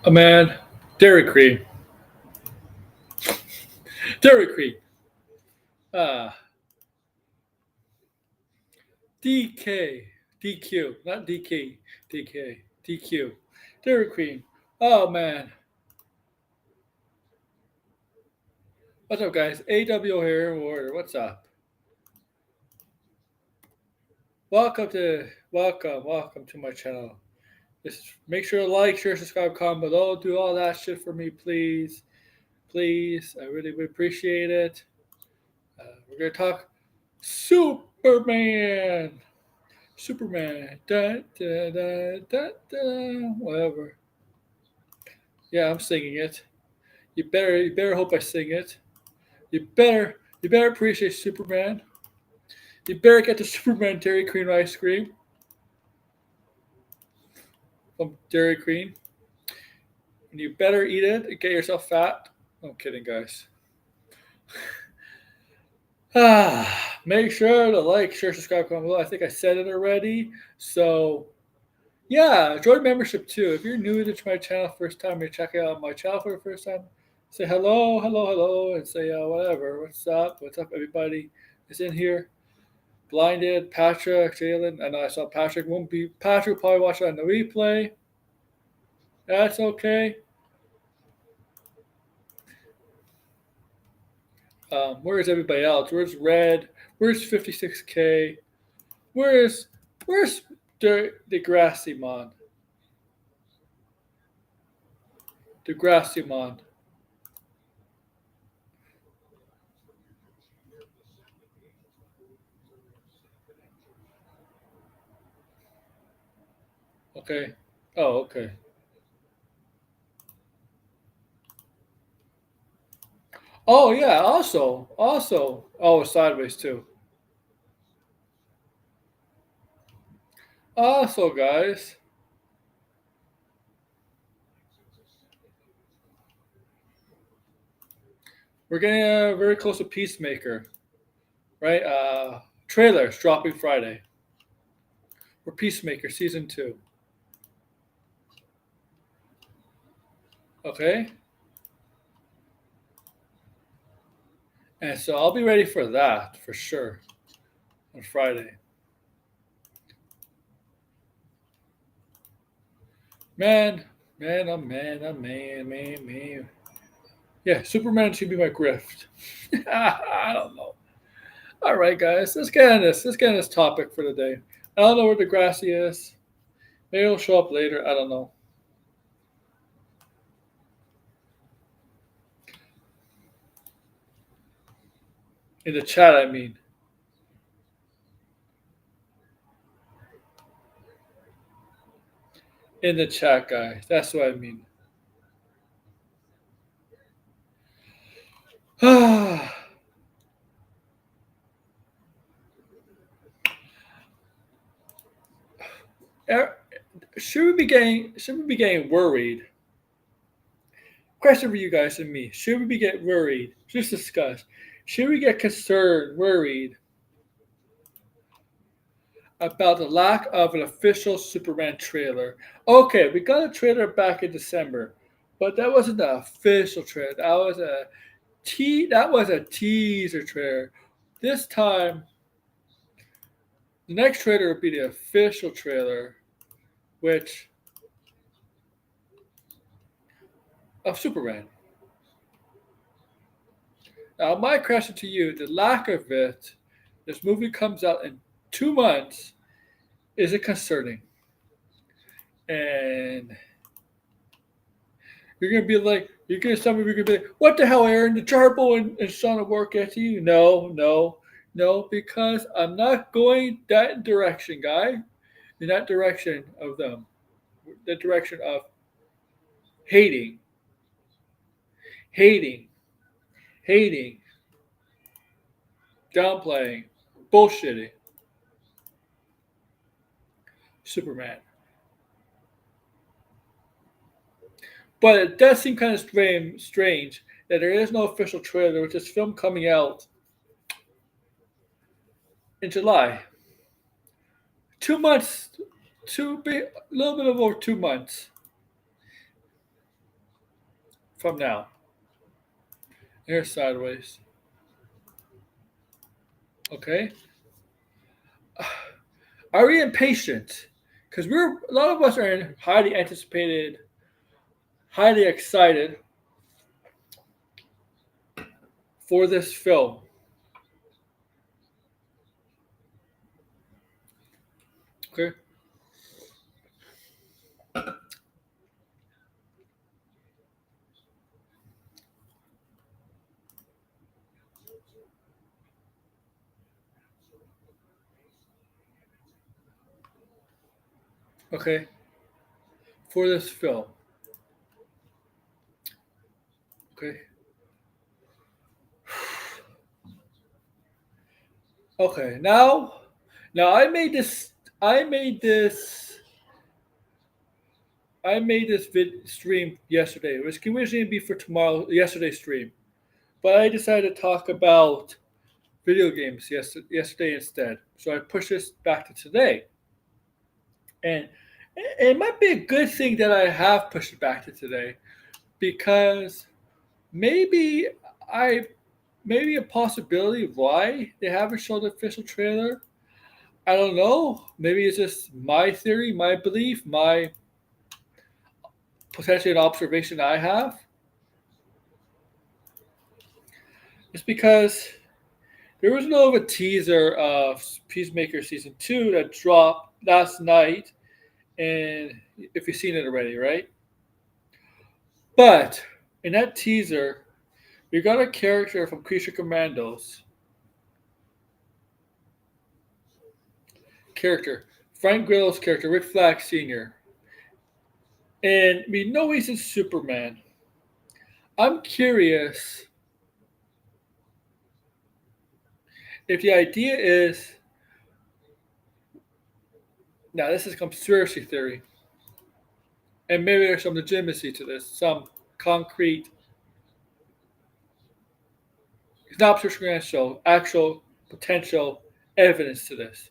A man, Dairy Queen, Dairy Queen, uh, DK, DQ, not DK, DK, DQ, Dairy Queen. Oh man, what's up, guys? AW here, Warrior. What's up? Welcome to my channel. Just make sure to like, share, subscribe, comment below. Do all that shit for me, please, please. I really would appreciate it. We're gonna talk Superman. Superman. Da, da, da, da, da. Whatever. Yeah, I'm singing it. You better hope I sing it. You better appreciate Superman. You better get the Superman Dairy Queen ice cream from Dairy Queen. And you better eat it and get yourself fat. I'm kidding, guys. Make sure to like, share, subscribe, comment below. I think I said it already. So yeah, join membership too. If you're new to my channel, first time you're checking out my channel for the first time, say hello, and say whatever. What's up, everybody? Is in here. Blinded, Patrick, Jalen. I know I saw Patrick. Won't be Patrick. Will probably watch it on the replay. That's okay. Where's everybody else? Where's Red? Where's 56K? Where's Degrassi Mon? Degrassi Mon. Okay. Oh, okay. Oh yeah. Also. Oh, sideways too. Also, guys. We're getting very close to Peacemaker, right? Trailers dropping Friday for Peacemaker season 2. Okay, and so I'll be ready for that for sure on Friday. Man, man. Yeah, Superman should be my grift. I don't know. All right, guys, let's get on this. Let's get on this topic for today. I don't know where Degrassi is. Maybe he'll show up later. I don't know. In the chat, I mean. In the chat, guys. That's what I mean. Should we be getting worried? Question for you guys and me. Should we be getting worried? Just discuss. Should we get concerned, worried about the lack of an official Superman trailer? Okay, we got a trailer back in December, but that wasn't the official trailer. That was a teaser trailer. This time, the next trailer would be the official trailer, which of Superman. Now, my question to you: the lack of it. This movie comes out in 2 months. Is it concerning? And some of you are gonna be like, what the hell, Aaron? The Jarbo and Son of work at you? No, because I'm not going that direction, guy. In that direction of them, the direction of hating, hating, hating, downplaying, bullshitting Superman. But it does seem kind of strange that there is no official trailer with this film coming out in July. 2 months, a little bit of over 2 months. from now. Here's sideways. Okay. Are we impatient? Because a lot of us are highly anticipated, highly excited for this film. Okay. Okay. For this film. Okay. Okay. Now I made this. I made this stream yesterday. It was originally be for tomorrow. Yesterday's stream, but I decided to talk about video games yesterday instead. So I pushed this back to today, and it might be a good thing that I have pushed it back to today because maybe I maybe a possibility why they haven't shown the official trailer. I don't know. Maybe it's just my theory, my belief, my potentially an observation I have. It's because there was no of a teaser of Peacemaker season two that dropped last night, and if you've seen it already, right? But in that teaser, we got a character from Creature Commandos. Character Frank Grillo's character, Rick Flag Sr. And we know he's in Superman. I'm curious if the idea is now this is conspiracy theory, and maybe there's some legitimacy to this, some concrete, not circumstantial, actual potential evidence to this.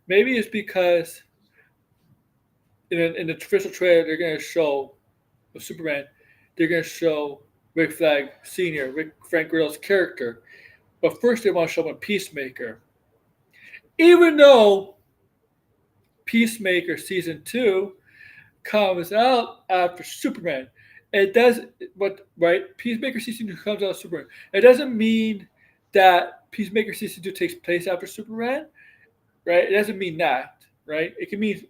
Maybe it's because in the official trailer they're going to show of Superman, they're going to show Rick Flag Sr., Frank Grillo's character, but first they want to show him Peacemaker. Even though Peacemaker season two comes out after Superman, it does what right? Peacemaker season two comes out of Superman. It doesn't mean that Peacemaker season two takes place after Superman, right? It doesn't mean that, right? It can mean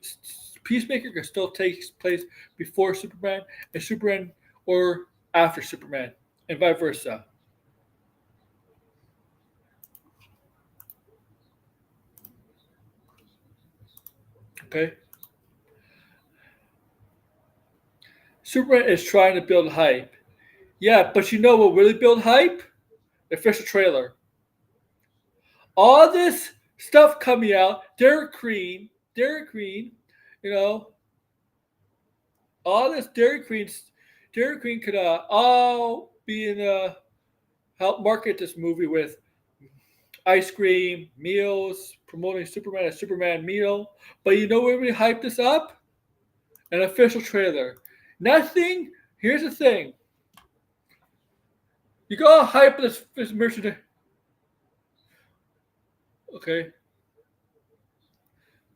Peacemaker can still take place before Superman and Superman or after Superman, and vice versa. Okay. Superman is trying to build hype. Yeah, but you know what really build hype? The official trailer. All this stuff coming out, Derek Green, you know, all this Derek Green could all be in help market this movie with ice cream, meals, promoting Superman as Superman meal. But you know where we hype this up? An official trailer. Nothing. Here's the thing. You gotta hype this merchandise. Okay.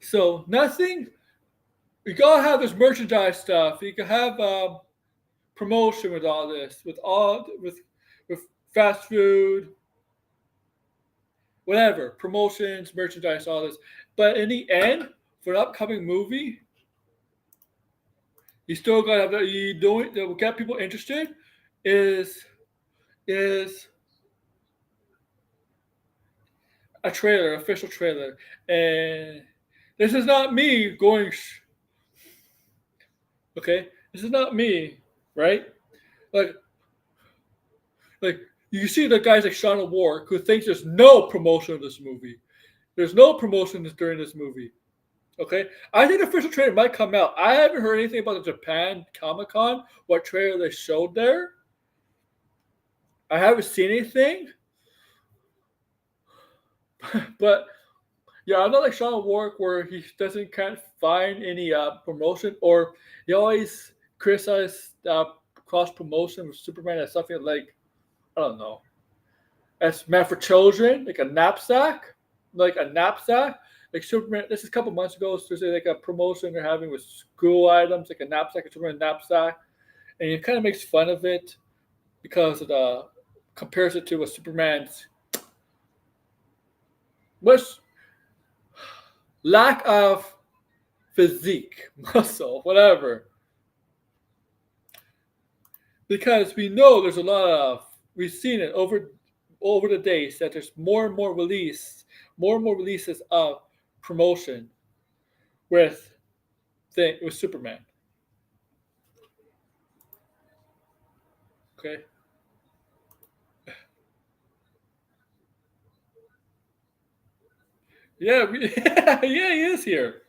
So nothing. You gotta have this merchandise stuff. You can have promotion with all this, with fast food, whatever promotions, merchandise, all this. But in the end, for an upcoming movie, you still gotta have that. You doing that will get people interested is is a trailer, official trailer, and this is not me going. Okay, this is not me, right? Like like you see the guys like Shawn of War who thinks there's no promotion of this movie. There's no promotion during this movie. Okay, I think the official trailer might come out. I haven't heard anything about the Japan Comic Con. What trailer they showed there? I haven't seen anything. But yeah, I'm not like Sean Warwick where he can't find any promotion or he always criticizes cross promotion with Superman as something like, I don't know, as meant for children, like a knapsack, like a knapsack. Like Superman, this is a couple months ago. So there's like a promotion they're having with school items, like a knapsack, a Superman knapsack, and it kind of makes fun of it because it compares it to a Superman's much lack of physique, muscle, whatever. Because we know there's a lot of, we've seen it over the days that there's more and more releases of promotion with with Superman. Okay. Yeah, yeah, he is here.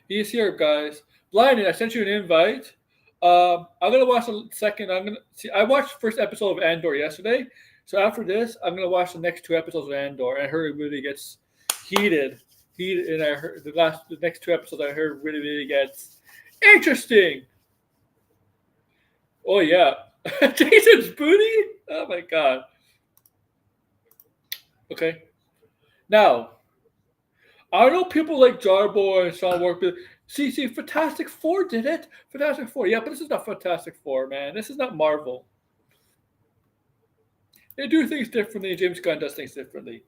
He's here, guys. Blinded, I sent you an invite. I'm gonna watch the second. I'm gonna see. I watched the first episode of Andor yesterday, so after this, I'm gonna watch the next two episodes of Andor. And I heard it really gets heated, and I heard the next two episodes. I heard really gets interesting. Oh yeah, Jason's booty. Oh my god. Okay, now I know people like Jarbo and Sean Work, but see, Fantastic Four did it. Fantastic Four, yeah, but this is not Fantastic Four, man. This is not Marvel. They do things differently. James Gunn does things differently.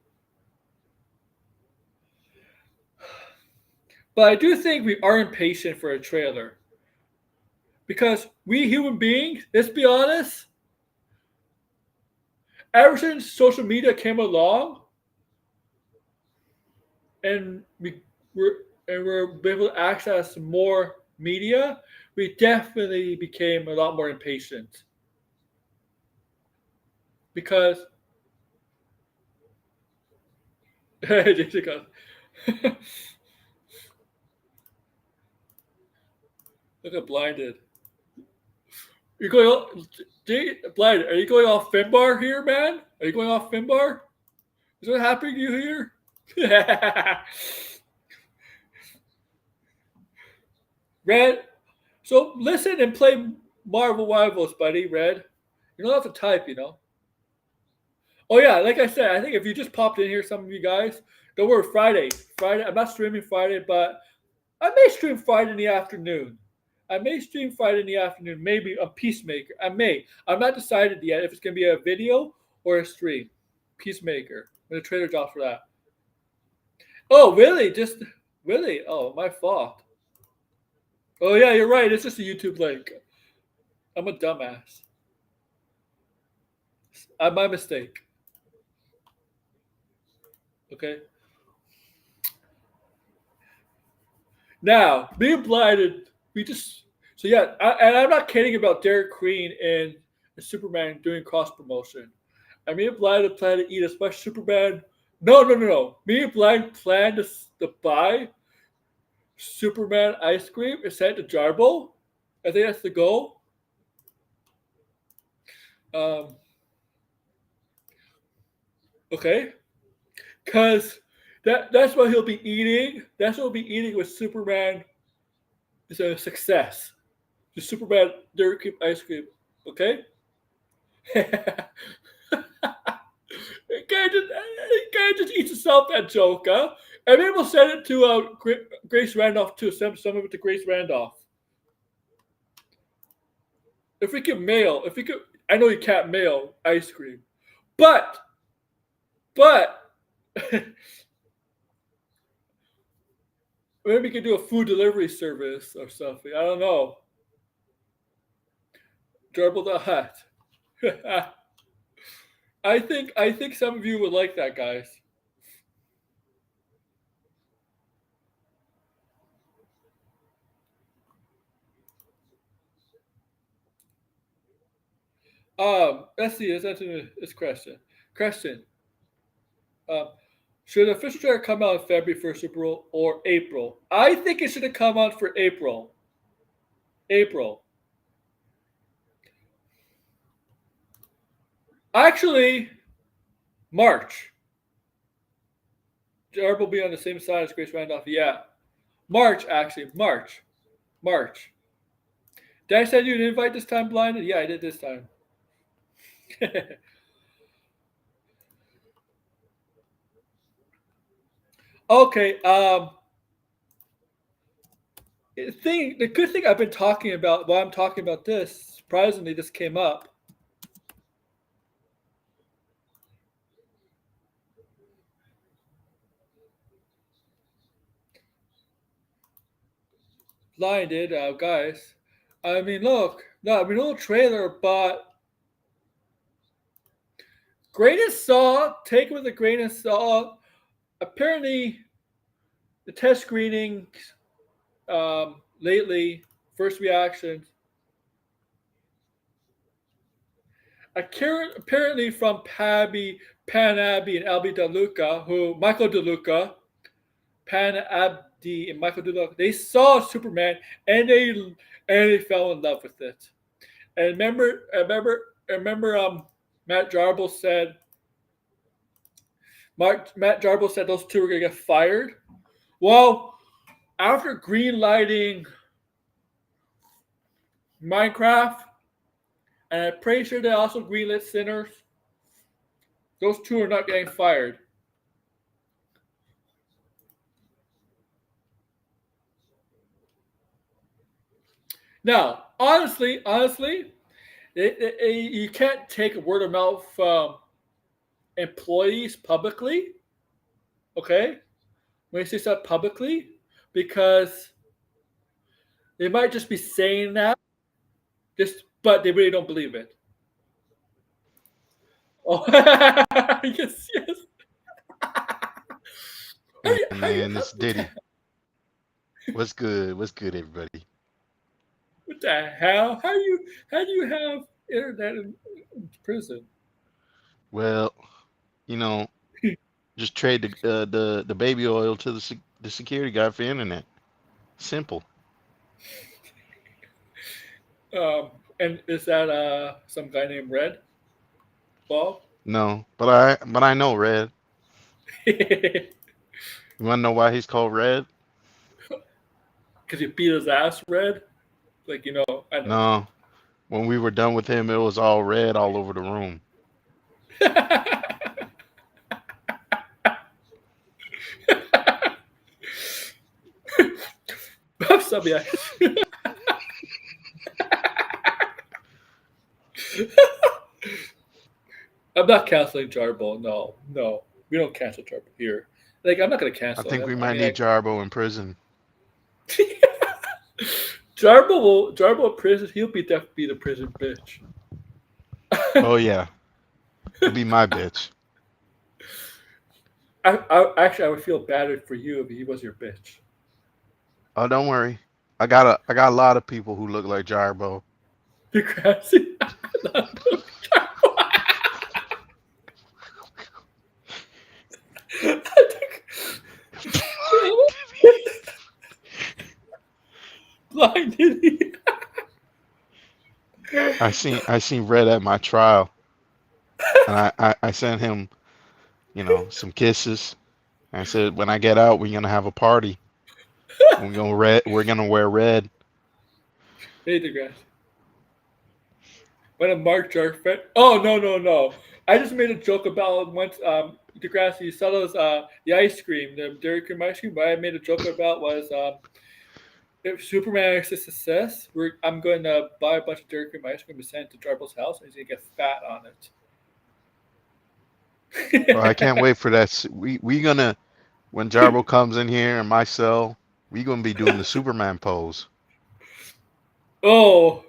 But I do think we are impatient for a trailer because we human beings, let's be honest, ever since social media came along and we're able to access more media, we definitely became a lot more impatient because Jessica, look at blinded. You're going off, blinded. Are you going off Finbar here, man? Are you going off Finbar? Is what happening to you here? Red. So listen and play Marvel Rivals, buddy. Red. You don't have to type, you know. Oh yeah, like I said, I think if you just popped in here, some of you guys, don't worry. Friday, Friday. I'm not streaming Friday, but I may stream Friday in the afternoon. I may stream Friday in the afternoon, maybe a Peacemaker. I may. I'm not decided yet if it's going to be a video or a stream. Peacemaker. When the trailer drops for that. Oh, really? Just really? Oh, my fault. Oh, yeah, you're right. It's just a YouTube link. I'm a dumbass. My mistake. Okay. Now, being blinded, we just so yeah, and I'm not kidding about Derek Queen and Superman doing cross promotion. I mean, Blind plan to eat as much Superman. No. Me and Blind plan to buy Superman ice cream and send it to Jarbo. I think that's the goal. Um, okay, because that's what he'll be eating. That's what he'll be eating with Superman. Is a success. The Superman Dairy Cream ice cream. Okay. Can't just eat yourself that joke, huh? And maybe we'll send it to Grace Randolph too. Send some of it to Grace Randolph. If we could mail, if we could, I know you can't mail ice cream, but but maybe we could do a food delivery service or something. I don't know. Gerbil the Hut. I think some of you would like that, guys. Let's see. Let's answer this question. Question. Um, should the official trailer come out in February for Super Bowl or April? I think it should have come out for April. April. Actually, March. Jarb will be on the same side as Grace Randolph. Yeah. March, actually. March. March. Did I send you an invite this time, blinded? Yeah, I did this time. Okay. The good thing I've been talking about while I'm talking about this, surprisingly, this came up. Blinded, guys. I mean, look. No, I mean, little trailer, but grain of salt. Take it with a grain of salt. Apparently, the test screenings lately, first reactions, apparently from Pan Abbey, and Albie DeLuca, who Michael DeLuca, Pan Abdi, and Michael DeLuca, they saw Superman and they fell in love with it. And remember, Matt Jarble said Matt Jarble said those two were gonna get fired. Well, after green lighting Minecraft, and I'm pretty sure they also greenlit Sinners, those two are not getting fired. Now, honestly, you can't take a word of mouth from employees publicly. Okay, when you say stuff publicly, because they might just be saying that, but they really don't believe it. Oh, yes, yes. Hey man, it's Diddy. What's good? What's good, everybody? What the hell? How do you have internet in prison? Well, you know, just trade the baby oil to the security guard for internet. Simple. And is that some guy named Red Bob? No, but I know Red. Because You wanna know why he's called Red? you beat his ass, Red. Like I know. No, when we were done with him, it was all red all over the room. Something. I'm not canceling Jarbo. No, no, we don't cancel Jarbo here. Like I'm not gonna I cancel think him. we I might mean, need like Jarbo in prison. Jarbo in prison. He'll be the prison bitch. Oh yeah, he'll be my bitch. Actually, I would feel bad for you if he was your bitch. Oh, don't worry. I got a lot of people who look like Jarbo. Degrassi. Blinded. I seen Red at my trial, and I sent him, some kisses. I said, when I get out, we're gonna have a party. We're gonna wear red. Hey, Degrassi. When a Mark Jarfet. Oh no no no! I just made a joke about once Degrassi saw those the ice cream, the Dairy Cream ice cream. What I made a joke about was if Superman is a success, I'm going to buy a bunch of Dairy Cream ice cream and send it to Jarbo's house, and he's gonna get fat on Well, I it. can't wait for that. We gonna when Jarbo comes in here in my cell, we gonna be doing the Superman pose. Oh.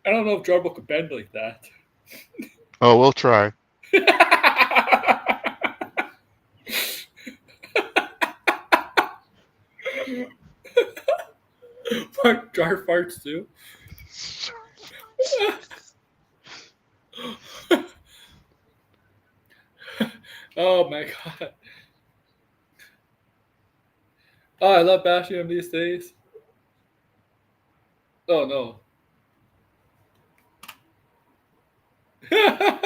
I don't know if Jarbo could bend like that. Oh, we'll try. Jar farts too. Oh my god. Oh, I love bashing him these days. Oh no.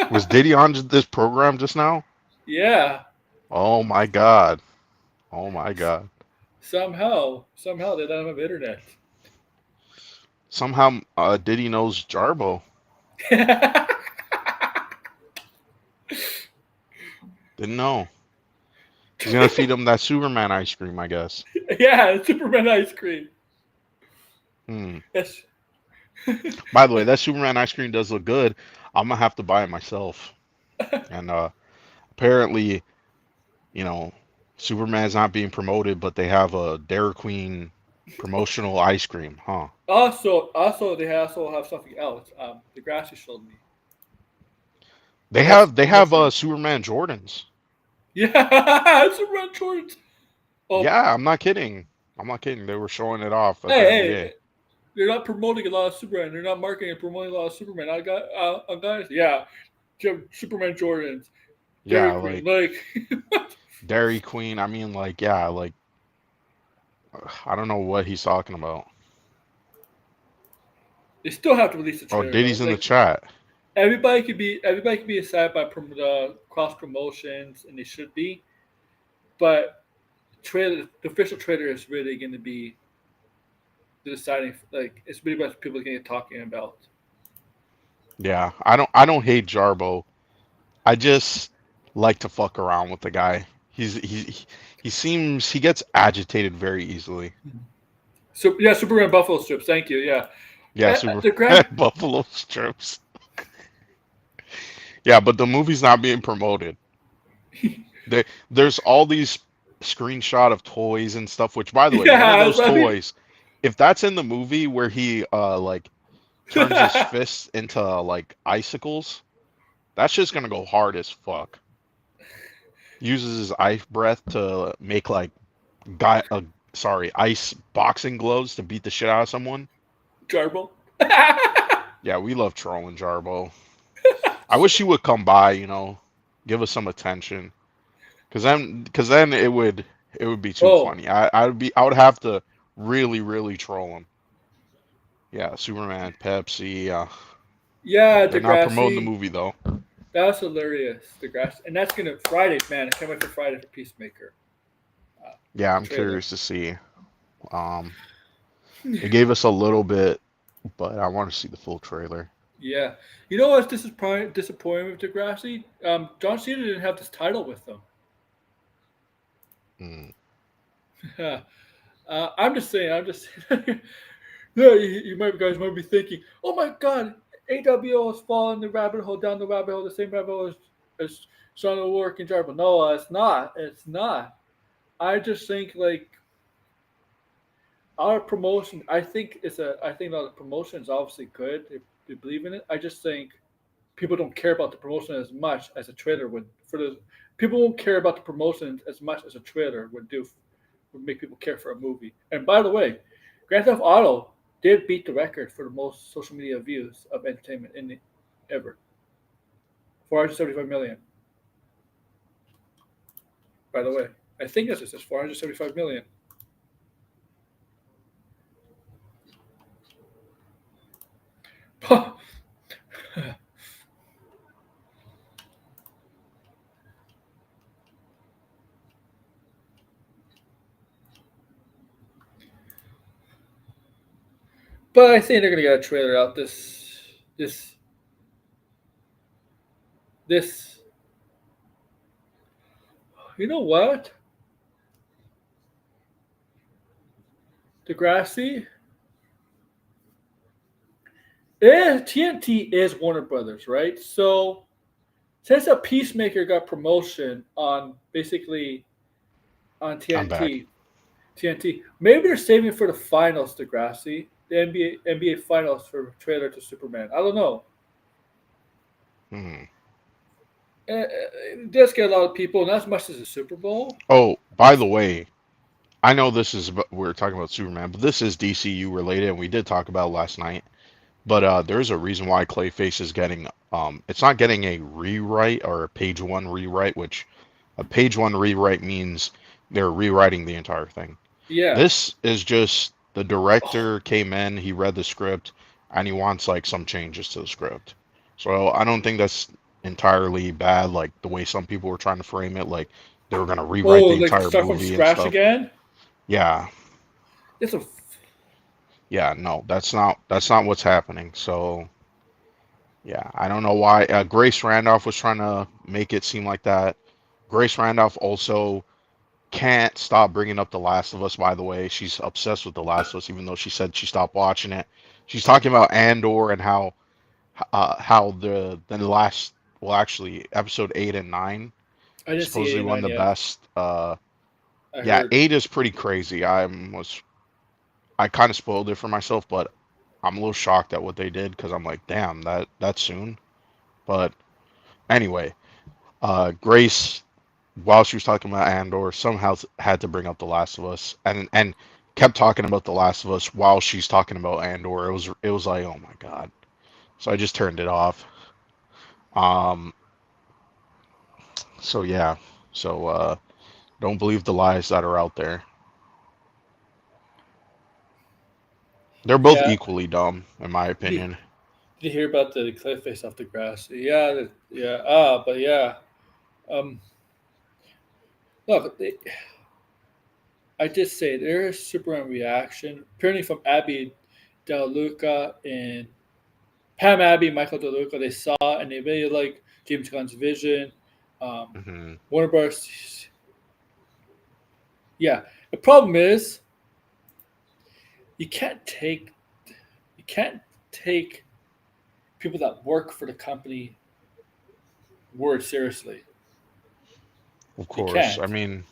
Was Diddy on this program just now? Yeah. Oh my God. Oh my God. Somehow they don't have internet. Somehow Diddy knows Jarbo. Didn't know. He's gonna feed him that Superman ice cream, I guess. Yeah, Superman ice cream. Hmm. Yes. By the way, that Superman ice cream does look good. I'm gonna have to buy it myself. And apparently, you know, Superman's not being promoted, but they have a Dairy Queen promotional ice cream, huh? Also, they also have something else. The Grassy showed me. They That's have they have promotion. Superman Jordans. Yeah, Superman shorts. Oh, Yeah, I'm not kidding. I'm not kidding. They were showing it off at the hey, NBA. they're not promoting a lot of Superman. They're not marketing and promoting a lot of Superman. Guys, yeah, Superman Jordans, Yeah, Dairy Queen, like like Dairy Queen. I mean, like, yeah, like I don't know what he's talking about. they still have to release the Oh, trailer though. Diddy's in the Like chat. everybody could be excited by the cross promotions, and they should be. But the official trailer is really going to be the deciding. Like it's really what people are going to be talking about. Yeah, I don't hate Jarbo. I just like to fuck around with the guy. He gets agitated very easily. So yeah, Superman Buffalo strips. Thank you. Yeah, Yeah, super the grand. Buffalo strips. Yeah, but the movie's not being promoted. There's all these screenshot of toys and stuff, which by the way, one of Yeah, those I mean, toys, if that's in the movie where he like turns his fists into like icicles, that's just gonna go hard as fuck. Uses his ice breath to make like guy sorry, ice boxing gloves to beat the shit out of someone. Jarbo. Yeah, we love trolling Jarbo. I wish he would come by, give us some attention. Cause then it would be too Oh funny. I would have to really really troll him. Yeah, Superman, Pepsi. yeah, They're not promoting the Degrassi. movie though. That's hilarious. Degrassi, and that's gonna Friday. Man, I can't wait for Friday for Peacemaker. Uh, Yeah, the I'm trailer. curious to see. Um, they gave us a little bit, but I want to see the full trailer. Yeah, you know what? This is probably disappointing with Degrassi. John Cena didn't have this title with them. Mm. I'm just saying. I'm just. Yeah, guys might be thinking, "Oh my God, AWO has fallen the rabbit hole down the rabbit hole, the same rabbit hole as Sean O'Rourke and Jarbo." No, it's not. It's not. I just think like our promotion. I think it's a. I think the promotion is obviously good. If you believe in it, I just think people don't care about the promotion as much as a trailer would. For the people won't care about the promotion as much as a trailer would do. Would make people care for a movie. And by the way, Grand Theft Auto did beat the record for the most social media views of entertainment in the, ever. 475 million. By the way, I think this is 475 million. But I think they're gonna get a trailer out this this. You know what? Degrassi. TNT is Warner Brothers, right? So since a Peacemaker got promotion on basically on I'm back. TNT. Maybe they're saving for the finals, Degrassi. The NBA finals for trailer to Superman. I don't know. Hmm. It does get a lot of people, not as much as the Super Bowl. Oh, by the way, I know we're talking about Superman, but this is DCU related, and we did talk about it last night. But there's a reason why Clayface is getting it's not getting a rewrite or a page one rewrite, which A page one rewrite means they're rewriting the entire thing. Yeah. This is just the director came in, he read the script, and he wants like some changes to the script. So I don't think that's entirely bad, like the way some people were trying to frame it, like they were gonna Oh, rewrite the like entire start from movie and scratch stuff. again. Yeah, It's a yeah, no, that's not what's happening. So yeah, I don't know why Grace Randolph was trying to make it seem like that. Grace Randolph also can't stop bringing up The Last of Us, by the way. She's obsessed with The Last of Us, even though she said she stopped watching it. She's talking about Andor and how the last, well, actually episode 8 and 9 I didn't see supposedly won 89 the yet. best. I Yeah, heard. 8 is pretty crazy. I kind of spoiled it for myself, but I'm a little shocked at what they did because I'm like, damn, that soon. But anyway, Grace, while she was talking about Andor, somehow had to bring up The Last of Us, and kept talking about The Last of Us while she's talking about Andor. It was like, oh my god. So I just turned it off. Um. So yeah. So don't believe the lies that are out there. They're both Yeah. equally dumb, in my Did you, opinion. did you hear about the cliff face off the grass? Yeah. Yeah. But yeah. Um. Look, I did say there is Superman reaction, apparently from Abby Del Luca and Pam Abby, Michael Del Luca. They saw it and they really like James Gunn's vision. Um, Hmm. Warner Bros. Yeah. The problem is you can't take you can't take people that work for the company word seriously. Of You course. I can't mean,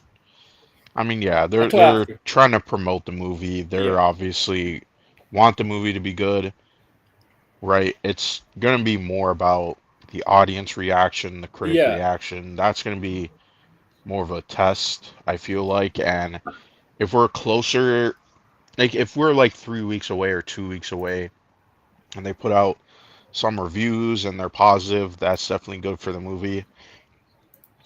I mean, yeah, they're until they're after. trying to promote the movie. They're Yeah. obviously want the movie to be good, right? It's gonna be more about the audience reaction, the critic Yeah. reaction. That's gonna be more of a test, I feel like. And if we're closer, like if we're like 3 weeks away or 2 weeks away, and they put out some reviews and they're positive, that's definitely good for the movie.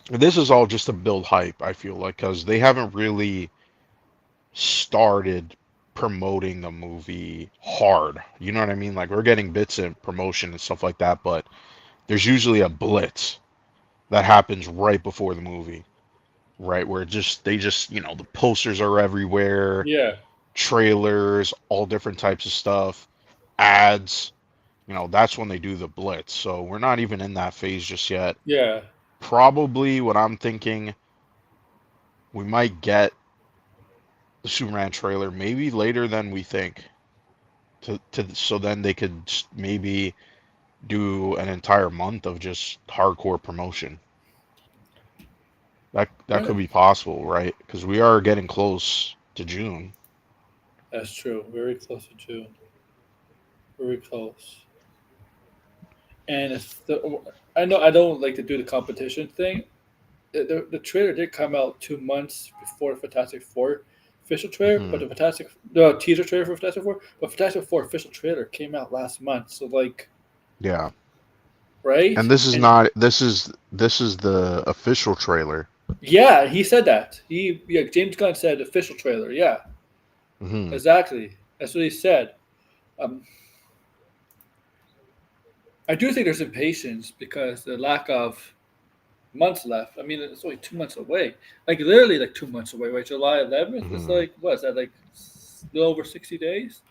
This is all just to build hype, I feel like, because they haven't really started promoting the movie hard. You know what I mean? Like we're getting bits of promotion and stuff like that, but there's usually a blitz that happens right before the movie, right? Where they just the posters are everywhere, Yeah. trailers, all different types of stuff, ads. That's when they do the blitz. So we're not even in that phase just yet. Yeah. Probably what I'm thinking, we might get the Superman trailer maybe later than we think. So then they could maybe do an entire month of just hardcore promotion. That Yeah. could be possible, right? Because we are getting close to June. That's true. Very close to June. Very close. And I know I don't like to do the competition thing. The trailer did come out 2 months before the Fantastic Four official trailer, but Hmm. the teaser trailer for Fantastic Four, but Fantastic Four official trailer came out last month. So like, Yeah, and right? this is And not. This is the official trailer. yeah, he said that. James Gunn said official trailer. Yeah, Hmm. exactly. That's what he said. Um, I do think there's impatience because the lack of months left. I mean, it's only 2 months away. Like literally, like 2 months away. Right, July 11th. It's Hmm. like what is that? Like a little over 60 days.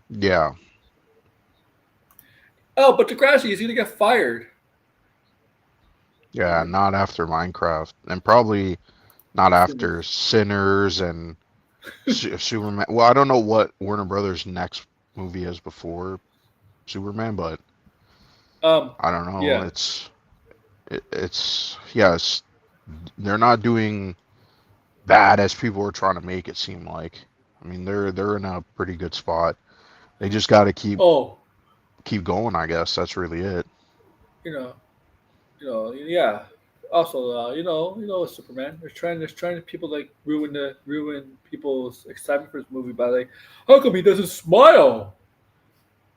Yeah, Oh, but Degrassi is gonna get fired. yeah. Not after Minecraft, and probably not After after Sinners and Superman. Well, I don't know what Warner Brothers' next movie is before Superman, but I don't know. yeah. It's yes, they're not doing bad as people are trying to make it seem like. I mean, they're in a pretty good spot. They just got to Oh, keep going. I guess that's really it. you know, yeah. Also, Superman. They're trying to people like ruin people's excitement for this movie by like, how come he doesn't smile?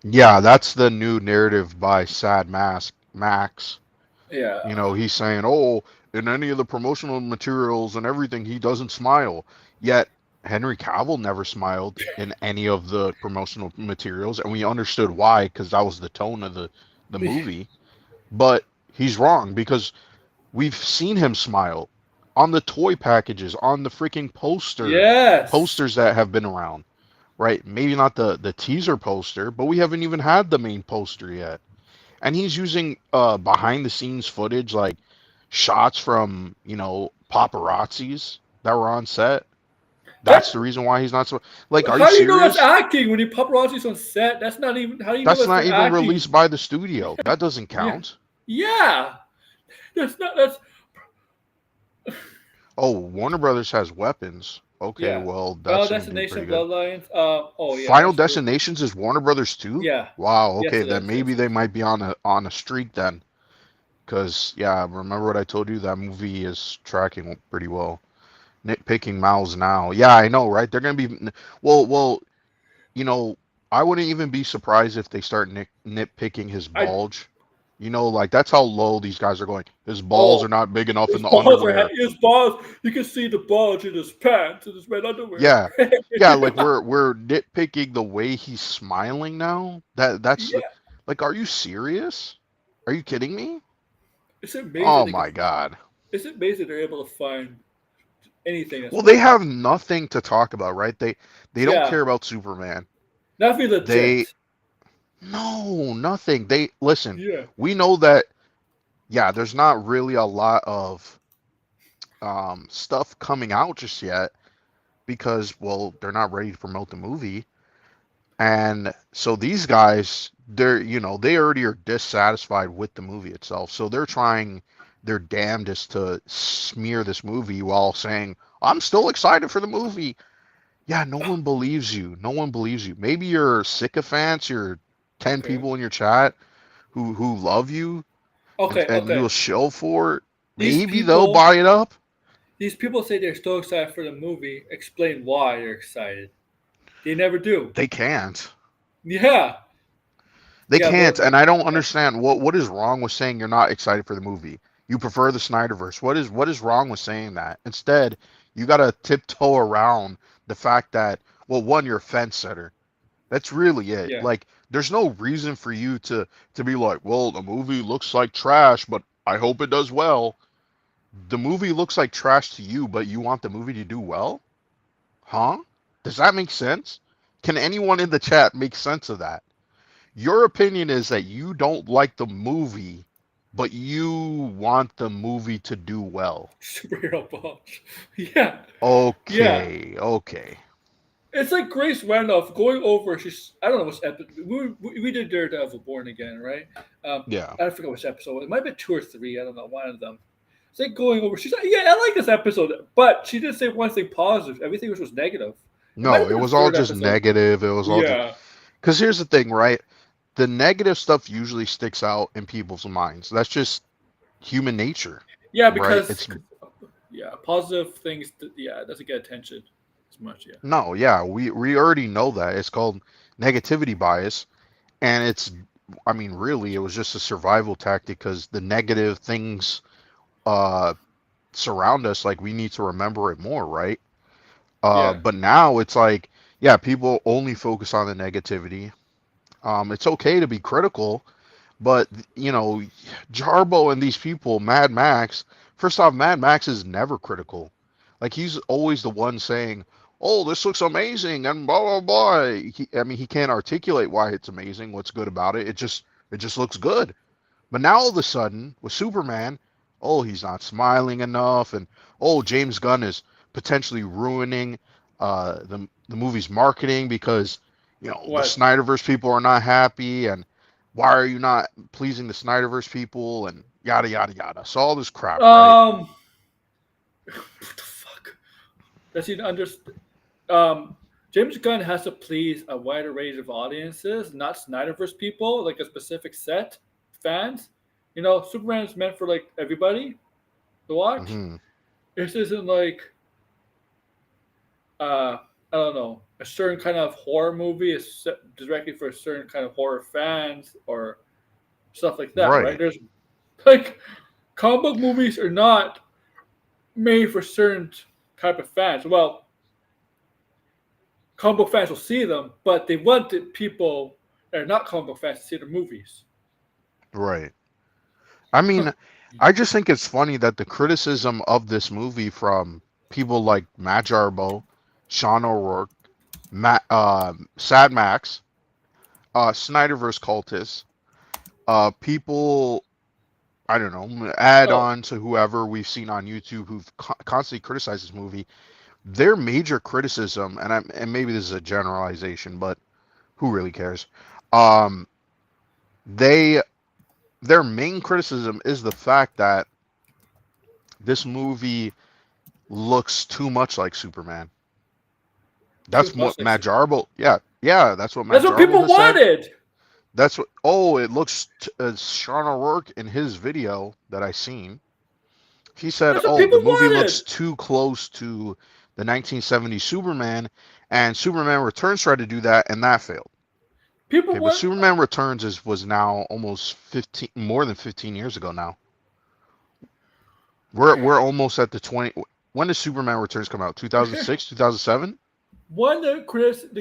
Yeah, that's the new narrative by Sad Mask Max. Yeah, He's saying, "Oh, in any of the promotional materials and everything, he doesn't smile. Yet Henry Cavill never smiled in any of the promotional materials, and we understood why because that was the tone of the movie. But he's wrong because we've seen him smile on the toy packages, on the freaking Yes. posters that have been around, right? Maybe not the teaser poster, but we haven't even had the main poster yet. And he's using behind the scenes footage, like shots from, paparazzis that were on set. That's That the reason why he's not so, like, are you how do you know that's serious? acting when you paparazzi's on set? That's not even how do you know That's that's not for even acting? released by the studio. That doesn't Yeah. count. Yeah. That's Oh, Warner Brothers has weapons. Okay, yeah. well, Final that's going to do pretty Destination good. Bloodlines. Oh yeah, Final that's true. Destinations is Warner Brothers too? Yeah. Wow, Yes okay, it then is. maybe Yes it they is. might be on a streak then. Cause yeah, remember what I told you? That movie is tracking pretty well. Nitpicking Miles now. Yeah, I know, right? They're gonna be well. You know, I wouldn't even be surprised if they start nitpicking his I bulge. Like that's how low these guys are going. His balls oh are not big enough in his the balls are underwear. his balls. You can see the bulge in his pants and his red underwear. Yeah, yeah, like we're nitpicking the way he's smiling now. That's Yeah. like, are you serious? Are you kidding me? It's amazing Oh they can. my God. It's amazing they're able to find anything that's Well, they funny. have nothing to talk about, right? They don't Yeah. care about Superman. Not be They legit. no, nothing. They listen. Yeah. We know that yeah, there's not really a lot of stuff coming out just yet because well, they're not ready to promote the movie. And so these guys, they already are dissatisfied with the movie itself. So they're trying their damnedest to smear this movie while saying, "I'm still excited for the movie." Yeah, no one believes you. No one believes you. Maybe your sycophants, your 10 Okay. people in your chat who love you Okay. and Okay. you'll show for it. These Maybe they'll people. buy it up. These people say they're so excited for the movie. Explain why they're excited. They never do. They can't. Yeah. They Yeah. can't, But and I don't understand what is wrong with saying you're not excited for the movie. You prefer the Snyderverse. What is wrong with saying that? Instead, you got to tiptoe around the fact that well, one, you're a fence setter. That's really it. yeah. Like, there's no reason for you to be like, well, the movie looks like trash, but I hope it does well. The movie looks like trash to you, but you want the movie to do well? Huh? Does that make sense? Can anyone in the chat make sense of that? Your opinion is that you don't like the movie, but you want the movie to do well. Superhero boss. Yeah. Yeah. Okay, okay. It's like Grace Randolph going over. She's I don't know which episode we did Daredevil Born Again, right? Yeah. I forget which episode. It might be two or three. I don't know. One of them. It's like going over. She's like, yeah, I like this episode, but she didn't say one thing positive. Everything was negative. It might No, have it been the was all third just episode. negative. It was all just Yeah. because here's the thing, right? The negative stuff usually sticks out in people's minds. That's just human nature, Yeah, right? because It's yeah, positive things. Yeah, it doesn't get attention as much. Yeah. no, yeah, we already know that. It's called negativity bias, and it's I mean, really, it was just a survival tactic because the negative things uh surround us, like we need to remember it more, right? Yeah. But now it's like, yeah, people only focus on the negativity. It's okay to be critical, but Jarbo and these people, Mad Max. First off, Mad Max is never critical. Like he's always the one saying, "Oh, this looks amazing," and blah blah blah. I mean, he can't articulate why it's amazing, what's good about it. It just looks good. But now all of a sudden, with Superman, oh, he's not smiling enough, and oh, James Gunn is potentially ruining the movie's marketing because the What? Snyderverse people are not happy, and why are you not pleasing the Snyderverse people, and yada yada yada. So all this crap, right? What the fuck? Does he understand? James Gunn has to please a wider range of audiences, not Snyderverse people, like a specific set fans. Superman is meant for like everybody to watch. Hmm. This isn't like I don't know, a certain kind of horror movie is set directly for a certain kind of horror fans or stuff like that, right? Right. There's like comic book movies are not. made for certain type of fans. Well, comic book fans will see them, but they wanted people that are not comic book fans to see the movies. Right. I mean, I just think it's funny that the criticism of this movie from people like Matt Jarbo, Sean O'Rourke, Sad Max, Snyderverse cultists, people, I don't know, add Oh, on to whoever we've seen on YouTube who've constantly criticized this movie. Their major criticism, and maybe this is a generalization, but who really cares? Um, they their main criticism is the fact that this movie looks too much like Superman. too That's much what like Matt Superman. Jarbo, yeah, that's what Matt That's what Jarbo people has said. wanted. That's what. Oh, it looks Sean O'Rourke in his video that I seen. He said, That's what "Oh, the people movie looks wanted. too close to the 1970s Superman, and Superman Returns tried to do that, and that failed." People Okay, but want. Superman Returns was now almost 15, more than 15 years ago now. We're almost at the 20. When did Superman Returns come out? 2006, 2007? One the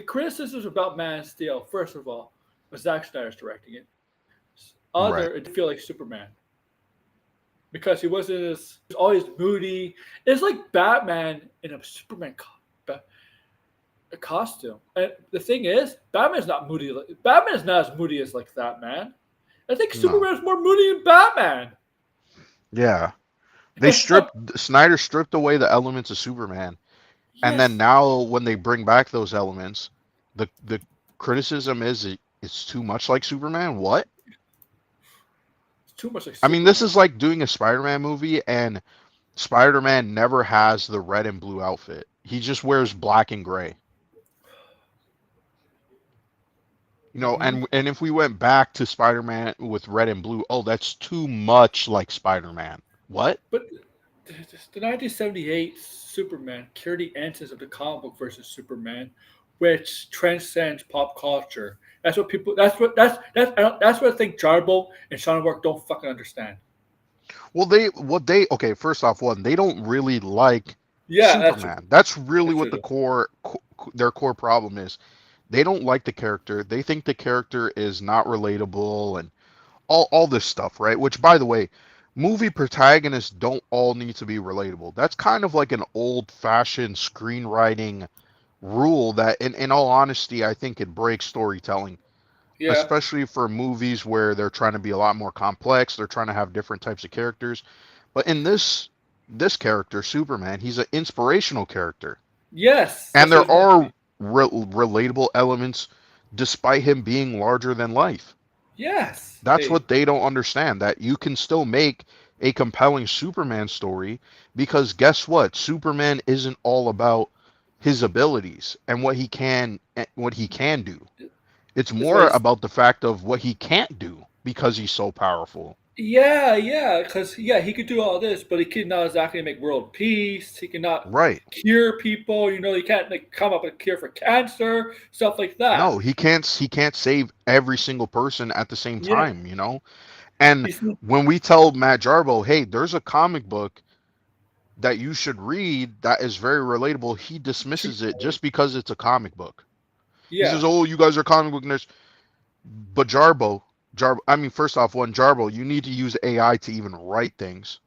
criticisms about Man of Steel. First of all, was Zack Snyder's directing it. Right. Other, it didn't feel like Superman because he wasn't as always moody. It's like Batman in a Superman a costume. And the thing is, Batman's not moody. Batman's not as moody as like that man. I think No. Superman's more moody than Batman. Yeah. They stripped Snyder stripped away the elements of Superman, and then Yes, now when they bring back those elements, the criticism is it's too much like Superman. What? it's too much like I mean, this is Superman. like doing a Spider-Man movie, and Spider-Man never has the red and blue outfit. He just wears black and gray. You know, Hmm. and if we went back to Spider-Man with red and blue, oh, that's too much like Spider-Man. What? But the 1978 Superman carried the essence of the comic book versus Superman, which transcends pop culture. That's what people. That's what I think Jarbo and Sean Work don't fucking understand. Well, okay, first off, one, they don't really like Yeah, that's true. Superman. That's really That's what true. the Though. their core problem is. They don't like the character. They think the character is not relatable and all this stuff, right? Which, by the way, movie protagonists don't all need to be relatable. That's kind of like an old-fashioned screenwriting rule that, in all honesty, I think it breaks storytelling, Yeah. especially for movies where they're trying to be a lot more complex. They're trying to have different types of characters. But in this character, Superman, he's an inspirational character, Yes, and that's what there it's meant to are be. relatable elements despite him being larger than life. Yes. That's Hey. what they don't understand, that you can still make a compelling Superman story because guess what? Superman isn't all about his abilities and what he can do. It's That's why more he's. about the fact of what he can't do because he's so powerful. Yeah, yeah, because yeah, he could do all this, but he could not exactly make world peace. He cannot Right. cure people. You know, he can't like come up with a cure for cancer, stuff like that. No, he can't save every single person at the same Yeah, time, you know? And he's when we tell Matt Jarbo, "Hey, there's a comic book that you should read that is very relatable," he too. dismisses it just because it's a comic book. He Yeah, says, "Oh, you guys are comic book nerds." But Jarbo, I mean, first off, one, Jarbo, you need to use AI to even write things,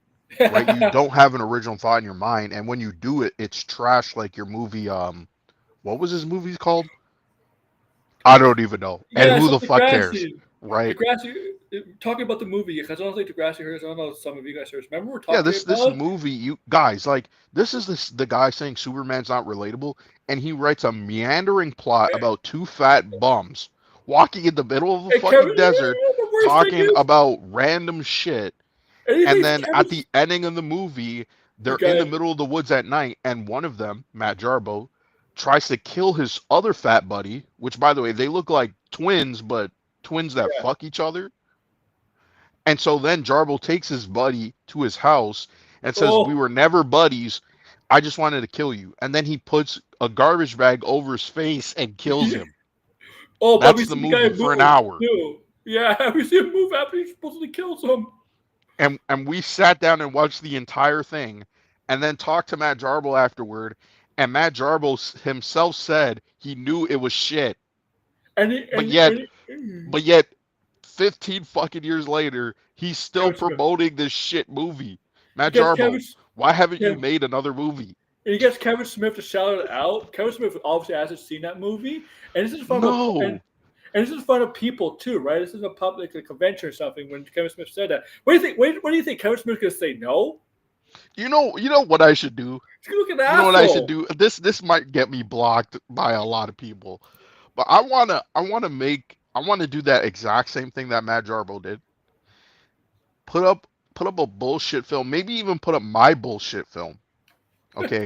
right? You don't have an original thought in your mind, and when you do it, it's trash like your movie. What was his movie called? I don't even know. And yeah. who So the fuck cares, Degrassi, right? Degrassi, talking about the movie because I don't think Degrassi heard. I don't know if some of you guys heard. Remember we are Yeah, talking this about? movie, you guys, like, this is the guy saying Superman's not relatable, and he writes a meandering plot about two fat bums walking in the middle of the And Kevin, fucking desert, the worst thing talking is, about random shit. And anything then at Kevin's the ending of the movie, they're in the okay. middle of the woods at night, and one of them, Matt Jarbo, tries to kill his other fat buddy, which, by the way, they look like twins, but twins that Yeah. fuck each other. And so then Jarbo takes his buddy to his house and says, "We Oh, were never buddies. I just wanted to kill you." And then he puts a garbage bag over his face and kills yeah. him. Oh, but we That's the see the guy movie for an move hour. too. Yeah, we see him move after he supposedly kills him. And we sat down and watched the entire thing. and then talked to Matt Jarbo afterward, and Matt Jarbo himself said he knew it was shit, And he, but and, yet, and, but yet, 15 fucking years later, he's still Kevin Smith. promoting this shit movie. He Matt gets Jarbo, why haven't you Kev, made another movie? and he gets Kevin Smith to shout it out. Kevin Smith obviously hasn't seen that movie, and this is fun of No. and this is fun of people too, right? This is a public a convention or something. When Kevin Smith said that, what do you think? What do you think? Kevin Smith gonna say no? You know what I should do? He's gonna look an You know what I should asshole. do? This might get me blocked by a lot of people. But I wanna do that exact same thing that Matt Jarbo did. Put up put up a bullshit film, maybe even put up my bullshit film. Okay.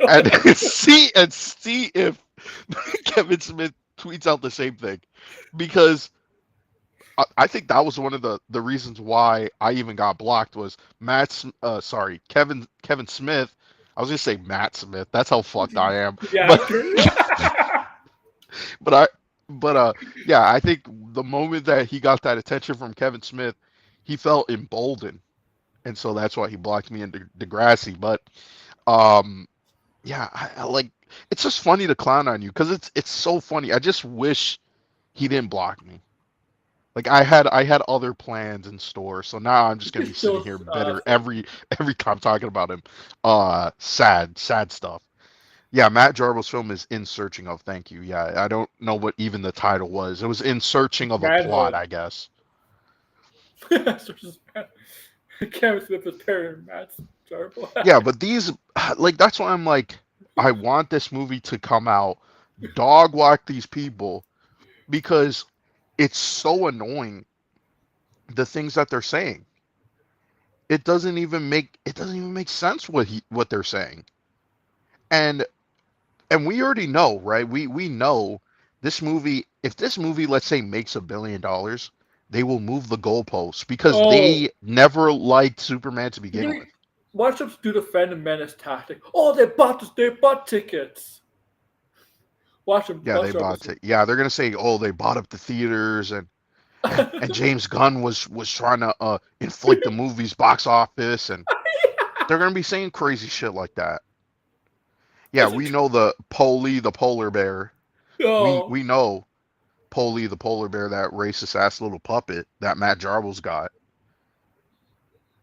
And see if Kevin Smith tweets out the same thing. Because I think that was one of the reasons why I even got blocked was Kevin Smith. I was gonna say Matt Smith. That's how fucked I am. Yeah. But but I but yeah, I think the moment that he got that attention from Kevin Smith, he felt emboldened, and so that's why he blocked me in Degrassi. But um, yeah, I like it's just funny to clown on you because it's so funny. I just wish he didn't block me. Like I had other plans in store, so now I'm just gonna be sitting So here bitter awesome. every time talking about him. Sad stuff. Yeah, Matt Jarbo's film is In Searching of. Thank you. Yeah, I don't know what even the title was. It was In Searching of a Plot, Manhood. I guess. Kevin Smith was parent Matt Jarbo. Yeah, but these like that's why I'm like I want this movie to come out, dog walk these people because it's so annoying the things that they're saying. It doesn't even make sense what they're saying. And and we already know, right? We know this movie. If this movie, let's say, makes $1 billion, they will move the goalposts because Oh, they never liked Superman to you're begin gonna with. watch them do the Phantom Menace tactic. Oh, they bought tickets. Watch them. Yeah, they Watch them. bought it. Yeah, they're gonna say, oh, they bought up the theaters, and James Gunn was trying to inflate the movie's box office, and they're gonna be saying crazy shit like that. Yeah, That's a, we know the Polly the polar bear. oh, We know Polly the polar bear, that racist ass little puppet that Matt Jarbo's got.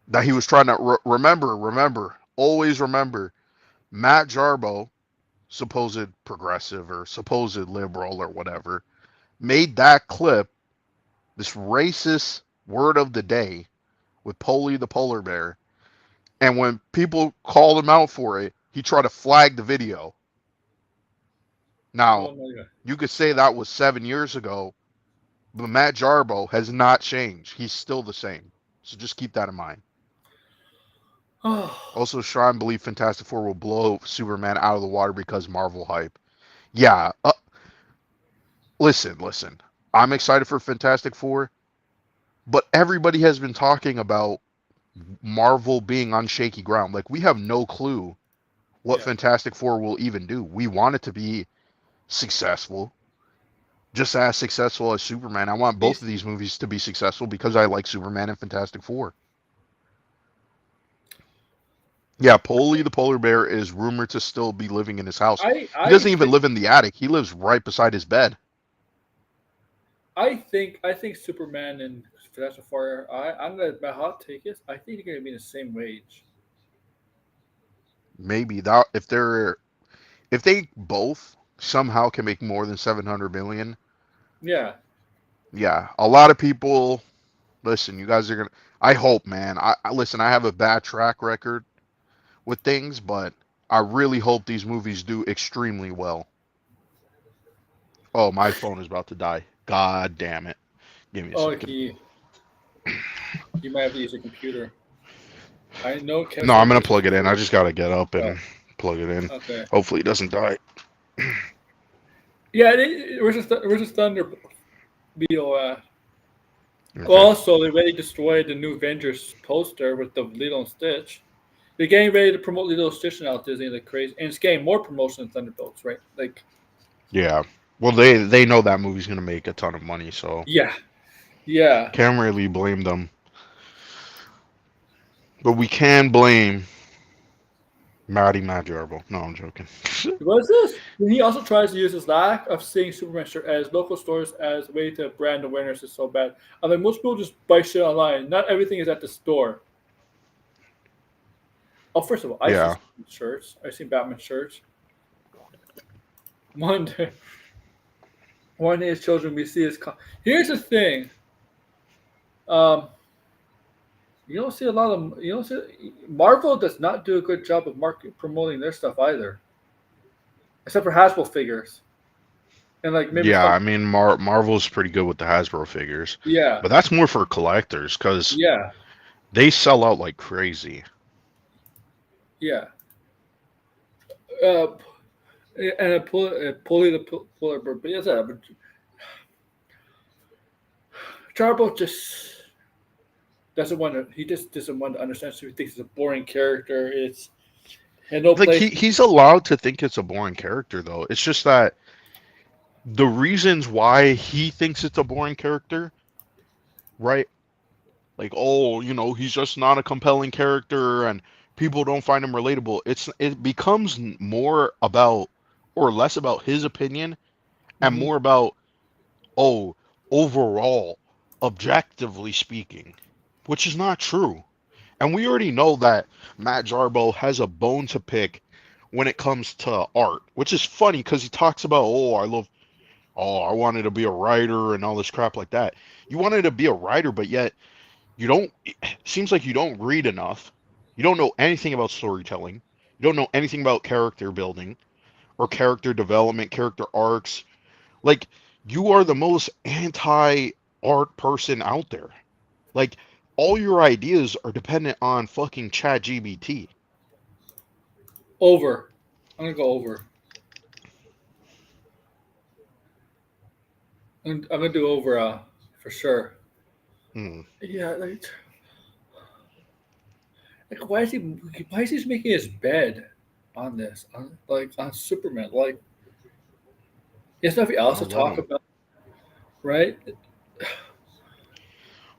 That he was trying to always remember, Matt Jarbo, supposed progressive or supposed liberal or whatever, made that clip, this racist word of the day with Polly the polar bear. And when people called him out for it, he tried to flag the video. Now, oh my god. you could say that was 7 years ago, but Matt Jarbo has not changed. He's still the same. So just keep that in mind. Oh, Also, Shrine believe Fantastic Four will blow Superman out of the water because Marvel hype. Yeah, listen. I'm excited for Fantastic Four, but everybody has been talking about Marvel being on shaky ground. Like, we have no clue what yeah. Fantastic Four will even do. We want it to be successful, just as successful as Superman. I want both These, of these movies to be successful because I like Superman and Fantastic Four. Yeah, Polly the polar bear is rumored to still be living in his house. He I doesn't even think live in the attic. He lives right beside his bed. I think Superman and Fantastic Four. I'm gonna my hot take is I think they're gonna be the same wage. Maybe that if they both somehow can make more than 700 million, Yeah. yeah, a lot of people listen, you guys are going to I hope, man. I listen, I have a bad track record with things, but I really hope these movies do extremely well. Oh, my phone is about to die. God damn it. Give me a Oh, second. he might have to use a computer. I know Kevin No, I'm Smith going to uses plug it in. I computers. just got to get up Oh, and plug it in. okay. Hopefully it doesn't die. Yeah, where's the Thunder BOS? Well, Okay. also, they already destroyed the new Avengers poster with the Lilo and Stitch. They're getting ready to promote Lilo and Stitch now. Disney, like crazy, and it's getting more promotion than Thunderbolts, right? Like, Yeah. Well, they know that movie's going to make a ton of money, so yeah, yeah. can't really blame them. But we can blame Matty Mad Jarble. No, I'm joking. What is this? And he also tries to use his lack of seeing Superman as local stores as a way to brand awareness is so bad. I mean, most people just buy shit online. Not everything is at the store. Oh, first of all, I see Yeah. shirts. I see Batman shirts. One day, one day, his children we see his. Here's the thing. Um, you don't see a lot of. You don't see. Marvel does not do a good job of market promoting their stuff either, except for Hasbro figures and like maybe Yeah, stuff. I mean, Marvel's pretty good with the Hasbro figures, Yeah, but that's more for collectors because yeah, they sell out like crazy. yeah. Uh, and pulley the puller bird. But yes, but Charbo just doesn't want to. He just doesn't want to understand. So he thinks it's a boring character. It's had no Like place. he's allowed to think it's a boring character though. It's just that the reasons why he thinks it's a boring character, right? Like, oh, he's just not a compelling character and people don't find him relatable. It becomes more about or less about his opinion and Mm-hmm. more about, oh, overall, objectively speaking, which is not true. And we already know that Matt Jarbo has a bone to pick when it comes to art, which is funny because he talks about, I wanted to be a writer and all this crap like that. You wanted to be a writer, but yet you don't, it seems like you don't read enough. You don't know anything about storytelling. You don't know anything about character building or character development, character arcs. Like, you are the most anti art person out there. Like, all your ideas are dependent on fucking ChatGPT. Over. I'm gonna go over. I'm gonna do over. For sure. Hmm. Yeah, like why is he making his bed on this like on Superman? Like he has nothing else to Well, let talk him. about, right?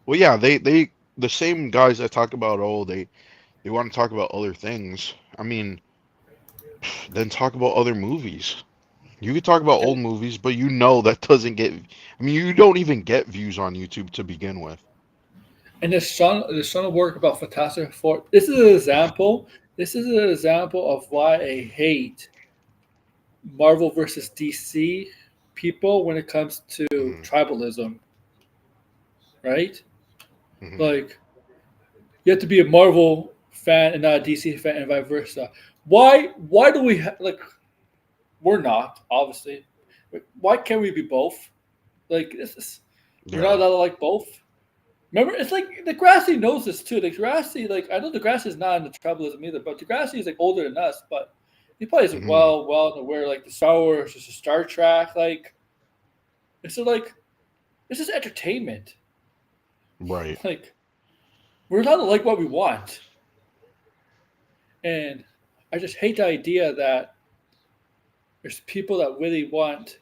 Well, yeah, the same guys that talk about, they want to talk about other things. I mean, then talk about other movies. You could talk about old movies, but that doesn't get. I mean, you don't even get views on YouTube to begin with. And the son of work about Fantastic Four. This is an example. This is an example of why I hate Marvel versus DC people when it comes to Hmm. tribalism, right? Hmm. Like you have to be a Marvel fan and not a DC fan, and vice versa. Why do we like? We're not obviously. Why can't we be both? Like this is we're not Yeah. allowed to like both. Remember, it's like Degrassi knows this too. Degrassi, like I know Degrassi is not in the tribalism either, but Degrassi is like older than us, but he plays it Hmm. well aware like the Star Wars, just a Star Trek, like it's so like it's just entertainment. Right. Like we're allowed to like what we want, and I just hate the idea that there's people that really want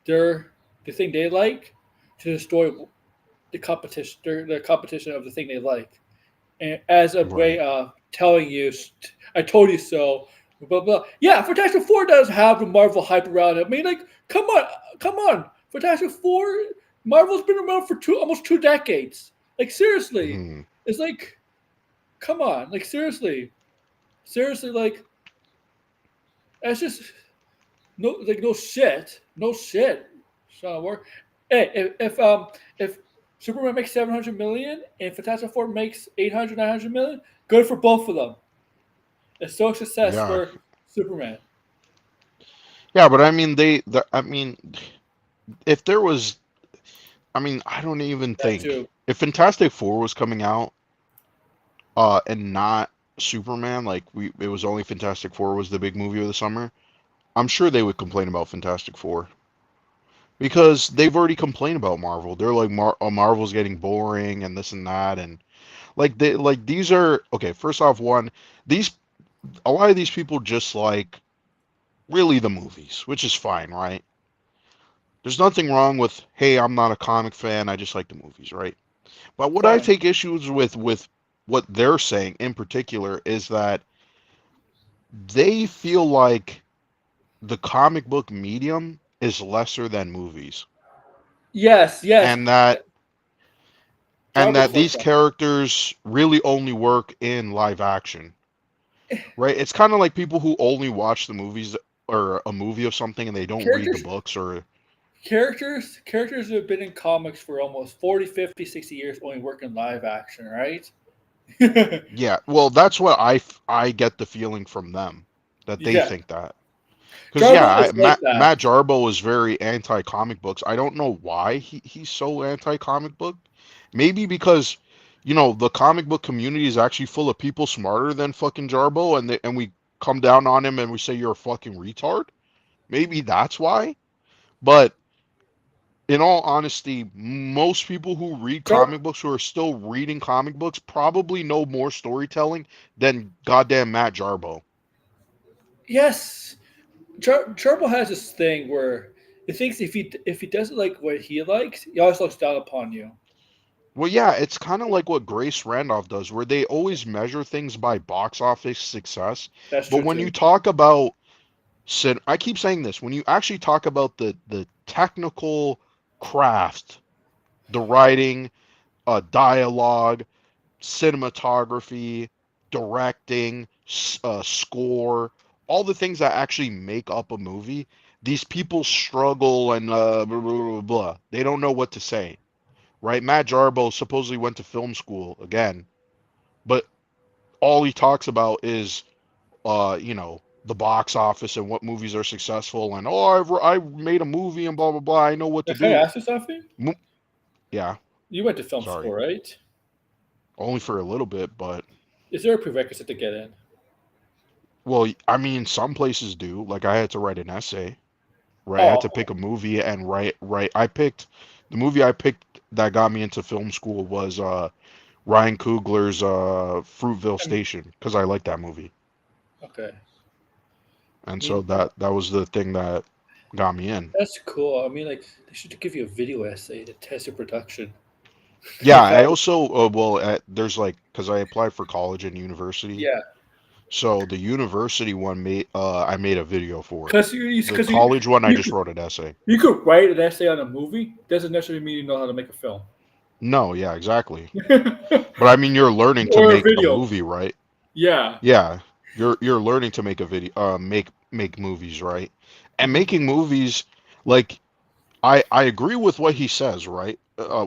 their the thing they like to destroy the competition of the thing they like, and as a way Right. of telling you, "I told you so." Blah blah. Yeah, Fantastic Four does have the Marvel hype around it. I mean, like, come on, Fantastic Four. Marvel's been around for almost 2 decades. Like, seriously, Hmm. it's like, come on, like seriously, like, that's just no shit, no shit. Sean War. Hey, if Superman makes 700 million and Fantastic Four makes 800, 900 million, good for both of them. It's so success Yeah. for Superman. Yeah, but I mean, I mean, if there was, I mean, I don't even That think too. if Fantastic Four was coming out, and not Superman, like it was only Fantastic Four was the big movie of the summer, I'm sure they would complain about Fantastic Four because they've already complained about Marvel. They're like, Marvel's getting boring and this and that, and like these are okay. First off, one, these a lot of these people just like really the movies, which is fine, right? There's nothing wrong with, hey, I'm not a comic fan, I just like the movies, right? But what I Fine. take issues with what they're saying in particular is that they feel like the comic book medium is lesser than movies, Yes, yes. and that Jar books these like characters really only work in live action, right? It's kind of like people who only watch the movies or a movie of something and they don't read the characters. books or Characters who have been in comics for almost 40, 50, 60 years only work in live action, right? yeah, well, that's what I get the feeling from them that they Yeah. think that. Because yeah, Jarbo is like that. Matt Jarbo is very anti comic books. I don't know why he's so anti comic book. Maybe because the comic book community is actually full of people smarter than fucking Jarbo, and we come down on him and we say you're a fucking retard. Maybe that's why. But in all honesty, most people who read Jar- comic books who are still reading comic books probably know more storytelling than goddamn Matt Jarbo. yes. Jarbo has this thing where he thinks if he doesn't like what he likes, he always looks down upon you. Well, yeah, it's kind of like what Grace Randolph does, where they always measure things by box office success. That's But true when you too. talk about, I keep saying this, when you actually talk about the technical craft, the writing, dialogue, cinematography, directing, score, all the things that actually make up a movie, these people struggle and blah, blah, blah, blah. They don't know what to say, right? Matt Jarbo supposedly went to film school again, but all he talks about is, the box office and what movies are successful and I made a movie and blah blah blah. I know what to Can I do. ask you something? Mo- yeah, You went to film school, sorry, right? only for a little bit, but Is there a prerequisite to get in? well, I mean, some places do. Like I had to write an essay, right? I had to Oh, pick a movie and write. I picked the movie I picked that got me into film school was Ryan Coogler's Fruitvale I mean, Station because I like that movie, okay. and I so mean, that was the thing that got me in. that's cool. I mean, like they should give you a video essay to test your production. Yeah, Like I that. also well, there's like because I applied for college and university, Yeah, so the university one made I made a video for. because you The because college one I you just wrote an essay. you could write an essay on a movie. Doesn't necessarily mean you know how to make a film No, yeah, exactly. But I mean, you're learning to or a make a video. movie, right? Yeah. Yeah, you're learning to make a video, make movies, right? And Hmm. making movies, like I agree with what he says, right?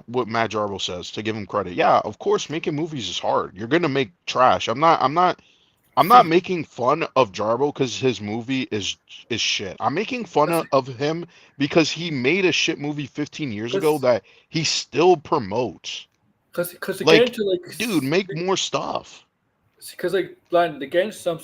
What Matt Jarbo says, to give him credit. Yeah, of course, making movies is hard. You're gonna make trash. I'm not making fun of Jarbo because his movie is shit. I'm making fun of him because he made a shit movie 15 years ago Because that he still promotes. because to get Like, into like dude, make more stuff. because like blind again some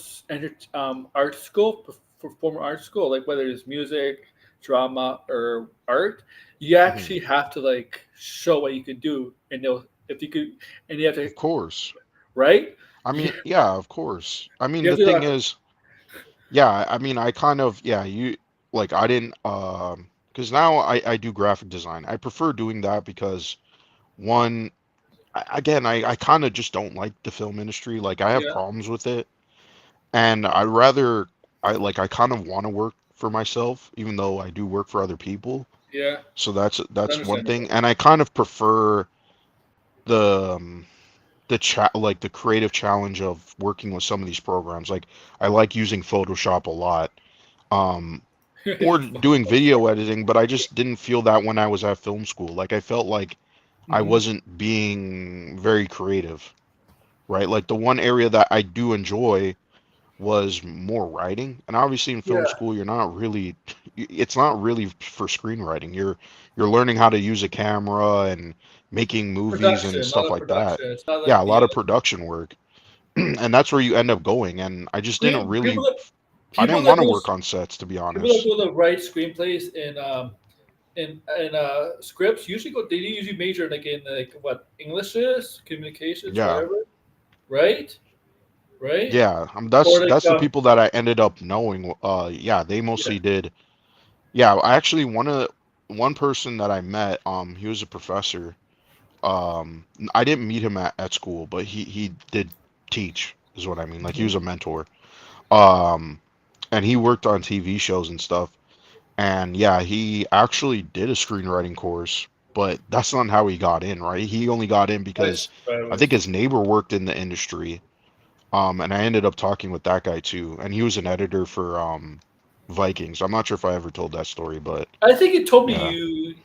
art school performer art school like whether it's music drama or art you Hmm. actually have to like show what you can do and they'll if you could and you have to Of course. right I you, mean, yeah, of course. I mean, you have the to thing like is, yeah, I mean, I kind of, yeah, you like I didn't because now I do graphic design. I prefer doing that because one again, I kind of just don't like the film industry. Like I have yeah problems with it. And I rather I kind of want to work for myself, even though I do work for other people. yeah So it's that's one thing, understandable and I kind of prefer the like the creative challenge of working with some of these programs. Like I like using Photoshop a lot, um, or doing video editing, but I just didn't feel that when I was at film school. Like I felt like I hmm wasn't being very creative, right? Like the one area that I do enjoy was more writing. And obviously in film yeah school you're not really it's not really for screenwriting. You're learning how to use a camera and making movies and production a lot stuff of like that. production it's not Yeah, like a the lot of production work. And that's where you end up going. And I just didn't people really that I people didn't that want to do work on sets, to be people that honest. do the right screenplays in scripts usually go they usually major like in like what English is communications Yeah. whatever right right Yeah, or like that's the people that I ended up knowing. Yeah, they yeah mostly did. Yeah, I actually one person that I met, he was a professor. I didn't meet him at school, but he did teach, is what I mean. Like he hmm was a mentor. Um, and he worked on TV shows and stuff. And yeah, he actually did a screenwriting course, but that's not how he got in, right? He only got in because Nice. Right, I right. think his neighbor worked in the industry. And I ended up talking with that guy too, and he was an editor for Vikings. I'm not sure if I ever told that story, but I think you told me yeah. you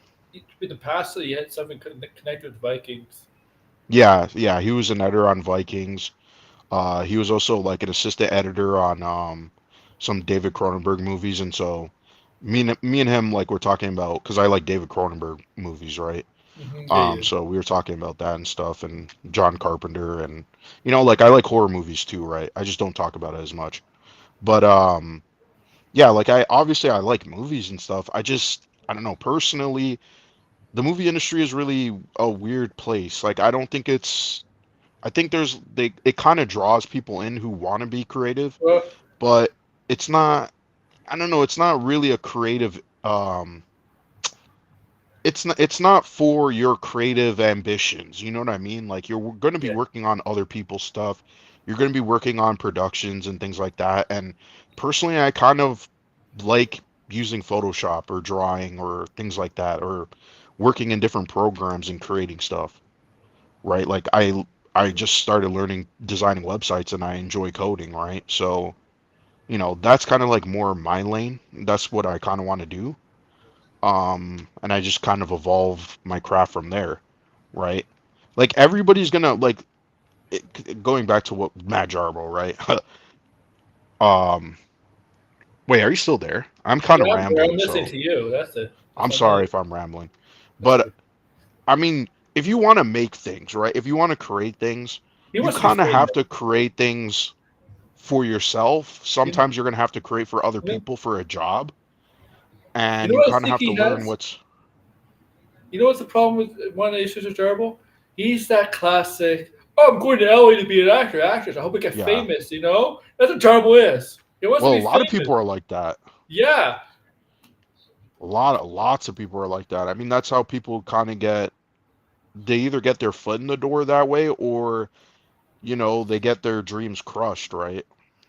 in the past that you had something connected with Vikings. Yeah, he was an editor on Vikings. He was also like an assistant editor on some David Cronenberg movies, and so me and him like we're talking about because I like David Cronenberg movies, right? Yeah, yeah. So we were talking about that and stuff, and John Carpenter, and like I like horror movies too, right? I just don't talk about it as much. But yeah, like I like movies and stuff. I don't know, personally, the movie industry is really a weird place. Like I think it kind of draws people in who want to be creative, Well, but it's not I don't know, it's not really a creative it's not for your creative ambitions. You know what I mean? Like you're going to be yeah. working on other people's stuff. You're going to be working on productions and things like that. And personally, I kind of like using Photoshop or drawing or things like that or working in different programs and creating stuff, right? Like I just started learning designing websites and I enjoy coding, right? So, that's kind of like more my lane. That's what I kind of want to do. And I just kind of evolve my craft from there, right? Like everybody's gonna like going back to what Matt Jarbo, right? um, wait, are you still there? I'm kind of Yeah, I'm rambling, listening so to you. That's it. That's I'm what I'm telling sorry you. if I'm rambling. That's But good. I mean, if you want to make things, right? If you want to create things, He you wants to be kind of have famous. to create things for yourself. You, Sometimes you're gonna have to create for other you know, people for a job, you and know you what I kind of think have to he learn has? what's You know what's the problem with one of the issues with Jarbo? He's that classic. Oh, I'm going to LA to be an actor, actress. I hope I get yeah. famous. That's what Jarbo is. He wants to Well, a be lot of famous. people are like that. Yeah, Lots of people are like that. I mean, that's how people kind of they either get their foot in the door that way or, they get their dreams crushed, right?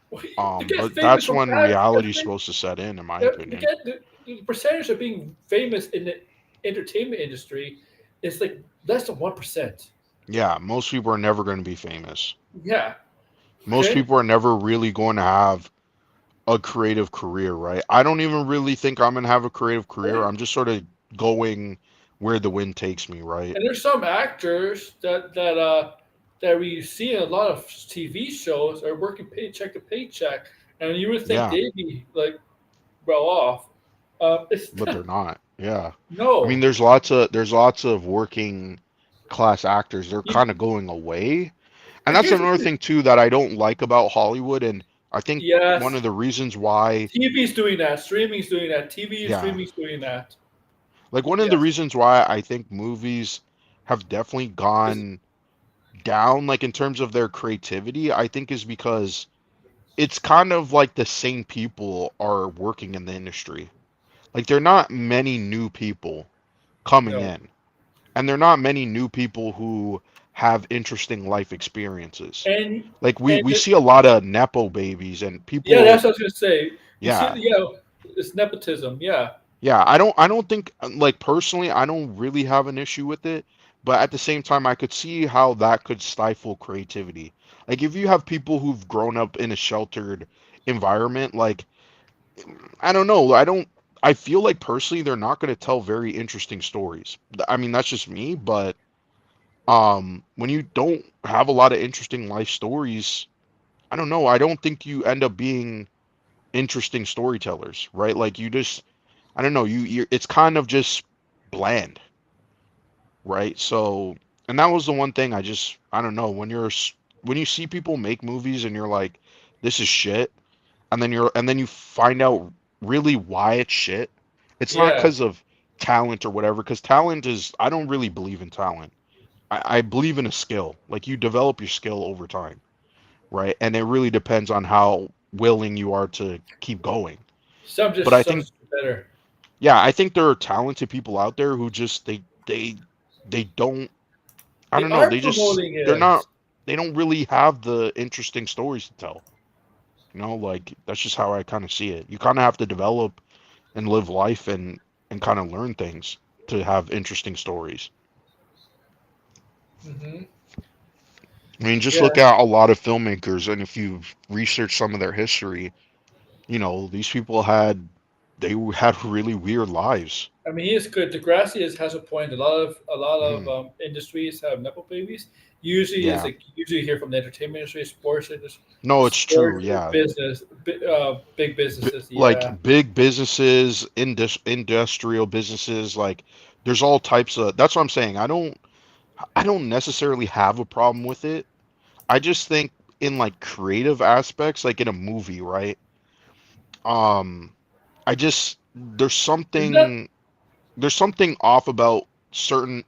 well, to get But famous that's from when that, reality's supposed to set in my to opinion. get the percentage of being famous in the entertainment industry is like less than 1%. Yeah, most people are never going to be famous. Yeah. Most Okay. people are never really going to have a creative career, right? I don't even really think I'm going to have a creative career. I'm just sort of going where the wind takes me, right? And there's some actors that we see in a lot of TV shows are working paycheck to paycheck, and you would think Yeah, they'd be like well off. It's but they're not. Yeah. I mean, no. there's lots of working class actors. They're You, kind of going away. And that's here's another thing too that I don't like about Hollywood, and I think one yes, of the reasons why, TV's doing that, streaming's doing that, TV and yeah, streaming's doing that. like one of the Yes, reasons why I think movies have definitely it's, gone down, like in terms of their creativity, I think is because it's kind of like the same people are working in the industry. Like there are not many new people coming no, in, and there are not many new people who have interesting life experiences. and Like we and we see a lot of nepo babies and yeah, people, that's what I was gonna say. You see, yeah. it's nepotism. Yeah, Yeah, I don't think like personally I don't really have an issue with it, but at the same time I could see how that could stifle creativity. Like if you have people who've grown up in a sheltered environment, like I don't know, I feel like personally they're not going to tell very interesting stories. I mean, that's just me, but when you don't have a lot of interesting life stories, I don't know, I don't think you end up being interesting storytellers, right? Like you just I don't know, it's kind of just bland, right? So, and that was the one thing I don't know, when you see people make movies and you're like, this is shit, and then you find out really why it's shit. It's not yeah. because of talent or whatever, because talent is I don't really believe in talent. I believe in a skill. Like you develop your skill over time, right? And it really depends on how willing you are to keep going. But I Some think just better. yeah, I think there are talented people out there who just they don't I They don't know, are promoting they're it. not they don't really have the interesting stories to tell, Like that's just how I kind of see it. You kind of have to develop and live life and kind of learn things to have interesting stories. Hmm. I mean, just look Yeah, at a lot of filmmakers, and if you research some of their history, these people had really weird lives. I mean, he is good. Degrassi has a point. A lot of Hmm. industries have nepo babies. Usually, is Yeah. like usually hear from the entertainment industry, sports industry, No, it's true. sports Yeah. business, big businesses. Like Yeah, big businesses, industrial businesses, like there's all types of. That's what I'm saying. I don't necessarily have a problem with it. I just think in like creative aspects, like in a movie, right? Um, I just isn't that there's something off about certain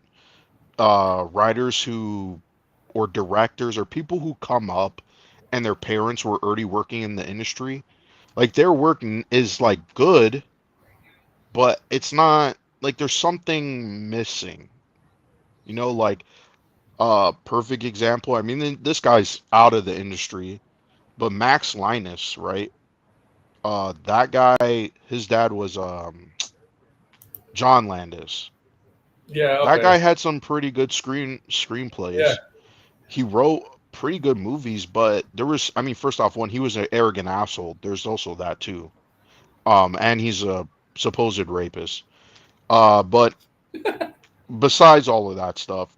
writers who or directors or people who come up and their parents were already working in the industry. Like their work is like good, but it's not like there's something missing. Like perfect example. I mean, this guy's out of the industry, but Max Linus, right? That guy, his dad was John Landis. yeah? That Okay, guy had some pretty good yeah. screenplays. He wrote pretty good movies, but there was, I mean, first off, when he was an arrogant asshole, there's also that too. And he's a supposed rapist. But besides all of that stuff,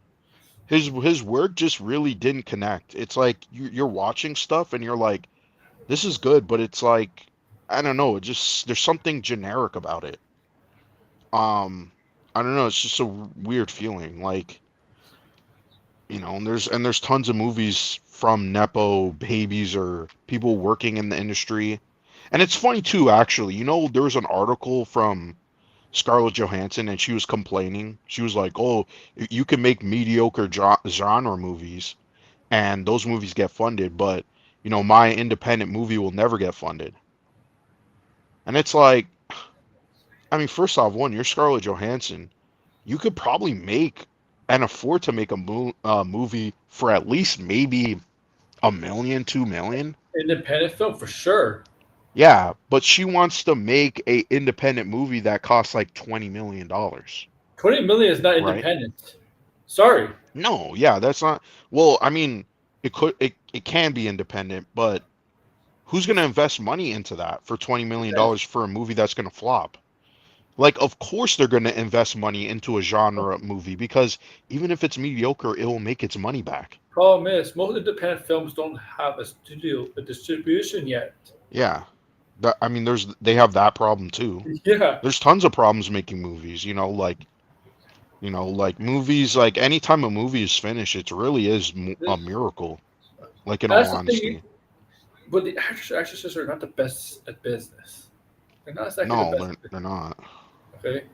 his work just really didn't connect. It's like you're watching stuff and you're like, this is good, but it's like I don't know. It just there's something generic about it. Um, I don't know. It's just a weird feeling. Like and there's tons of movies from nepo babies or people working in the industry, and it's funny too. Actually, there was an article from Scarlett Johansson, and she was complaining. She was like, "Oh, you can make mediocre genre movies, and those movies get funded, but my independent movie will never get funded." And it's like, I mean, first off, one, you're Scarlett Johansson. You could probably make and afford to make a movie for at least maybe 1 million, 2 million. Independent film for sure. Yeah, but she wants to make a independent movie that costs like $20 million, 20 million is not right? independent. Sorry, No, yeah, that's not. Well, I mean, it can be independent, but who's going to invest money into that for $20 million for a movie that's going to flop? Like, of course they're going to invest money into a genre movie because even if it's mediocre, it will make its money back. problem is most independent films don't have a distribution yet. Yeah. I mean, they have that problem too. Yeah, There's tons of problems making movies, like movies, like anytime a movie is finished, it really is a miracle, like in all that's the thing. honesty. But the actresses are not the best at business. They're not exactly the No, best. they're not. Okay,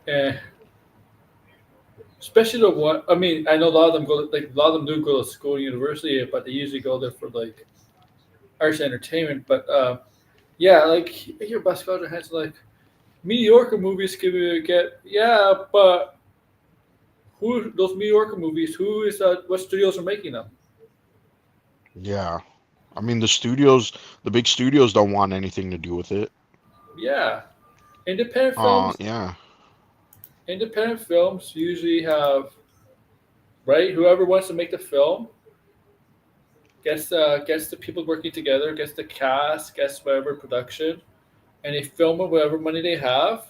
and especially the one. I mean, I know a lot of them go like a lot of them do go to school and university, but they usually go there for like arts and entertainment. But yeah, like your best culture has like mediocre movies can you get. Yeah, but who those mediocre movies? Who is what studios are making them? Yeah. I mean, the big studios don't want anything to do with it. Yeah, independent films. Yeah. Independent films usually have right whoever wants to make the film gets the people working together, gets the cast, gets whatever production, and they film it whatever money they have,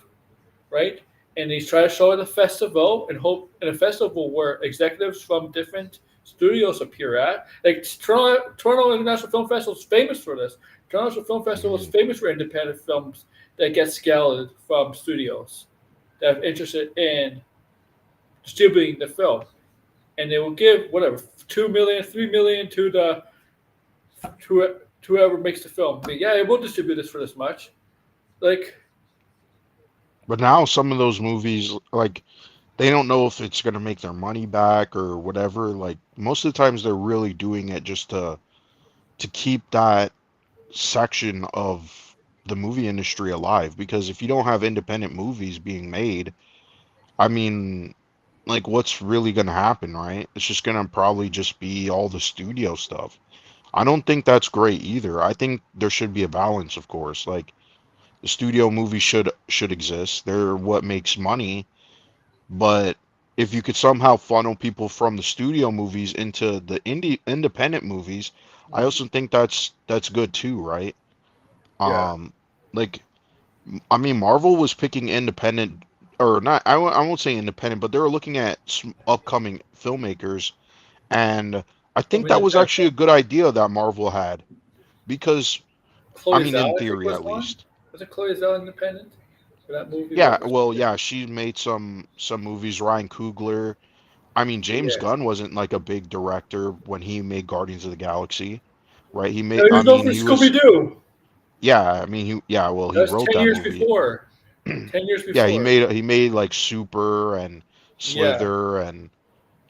right? And they try to show it at a festival and hope in a festival where executives from different studios appear at. Like Toronto International Film Festival is famous for this. Toronto International Film Festival is Hmm. famous for independent films that get scouted from studios that are interested in distributing the film. And they will give whatever 2 million, 3 million to the to whoever makes the film. But yeah, we'll distribute this for this much. Like, But now some of those movies, like, they don't know if it's gonna make their money back or whatever. Like, most of the times they're really doing it just to keep that section of the movie industry alive. Because if you don't have independent movies being made, I mean, like, what's really gonna happen, right? It's just gonna probably just be all the studio stuff. I don't think that's great either. I think there should be a balance, of course. Like the studio movies should exist. They're what makes money, but if you could somehow funnel people from the studio movies into the independent movies, I Mhm. also think that's good too, right? Yeah. Um, like I mean, Marvel was picking independent or not. I won't say independent, but they were looking at upcoming filmmakers, and I I think mean, that the was best actually one, a good idea that Marvel had because I Chloe mean, in Zhao, I think theory was at one. least. Was it Chloe Zhao independent for that movie? Yeah, What was well, it? yeah, she made some movies. Ryan Coogler. I mean, James Yeah. Gunn wasn't like a big director when he made Guardians of the Galaxy, right? He No, made. he I was known mean, for he Scooby was. Doo. Yeah, I mean, yeah. Well, That he was wrote 10 that years movie. before. 10 years Yeah, before. he made like Super and Yeah. Slither and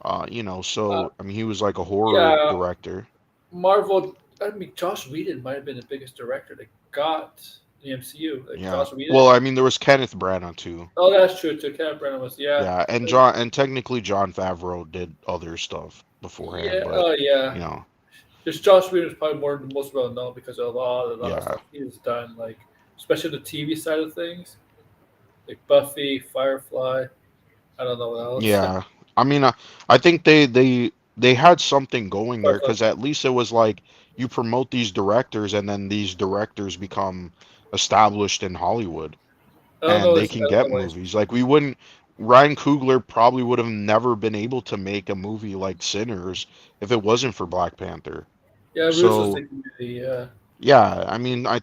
Uh, so I mean, he was like a horror yeah. director. Marvel. I mean, Josh Whedon might have been the biggest director that got the MCU. Like Yeah. Josh Well, Whedon. I mean, there was Kenneth Branagh too. Oh, that's true too. Kenneth Branagh was, yeah. Yeah, Like, and technically John Favreau did other stuff beforehand, yeah. but Oh, yeah. you know, Just Josh Whedon is probably more most well known because of a lot of yeah, stuff he's done, like especially the TV side of things, like Buffy, Firefly. I don't know what else. yeah. I mean, I think they had something going there Firefly. because at least it was like you promote these directors and then these directors become established in Hollywood and they I can don't get know what. movies. Like we wouldn't. Ryan Coogler probably would have never been able to make a movie like Sinners if it wasn't for Black Panther. Yeah, Russo's So taking the. yeah, I mean, I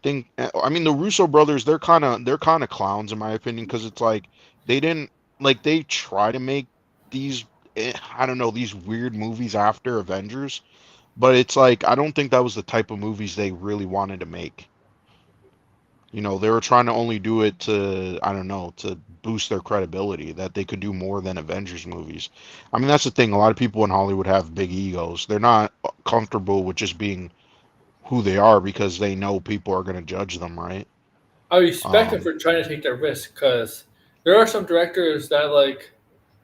mean, the Russo brothers, they're kind of clowns in my opinion, because it's like they didn't like they try to make these, I don't know, these weird movies after Avengers, but it's like I don't think that was the type of movies they really wanted to make. You know, they were trying to only do it to, I don't know, to boost their credibility, that they could do more than Avengers movies. I mean, that's the thing. A lot of people in Hollywood have big egos. They're not comfortable with just being who they are because they know people are going to judge them, right? I respect him Um, for trying to take that risk because there are some directors that like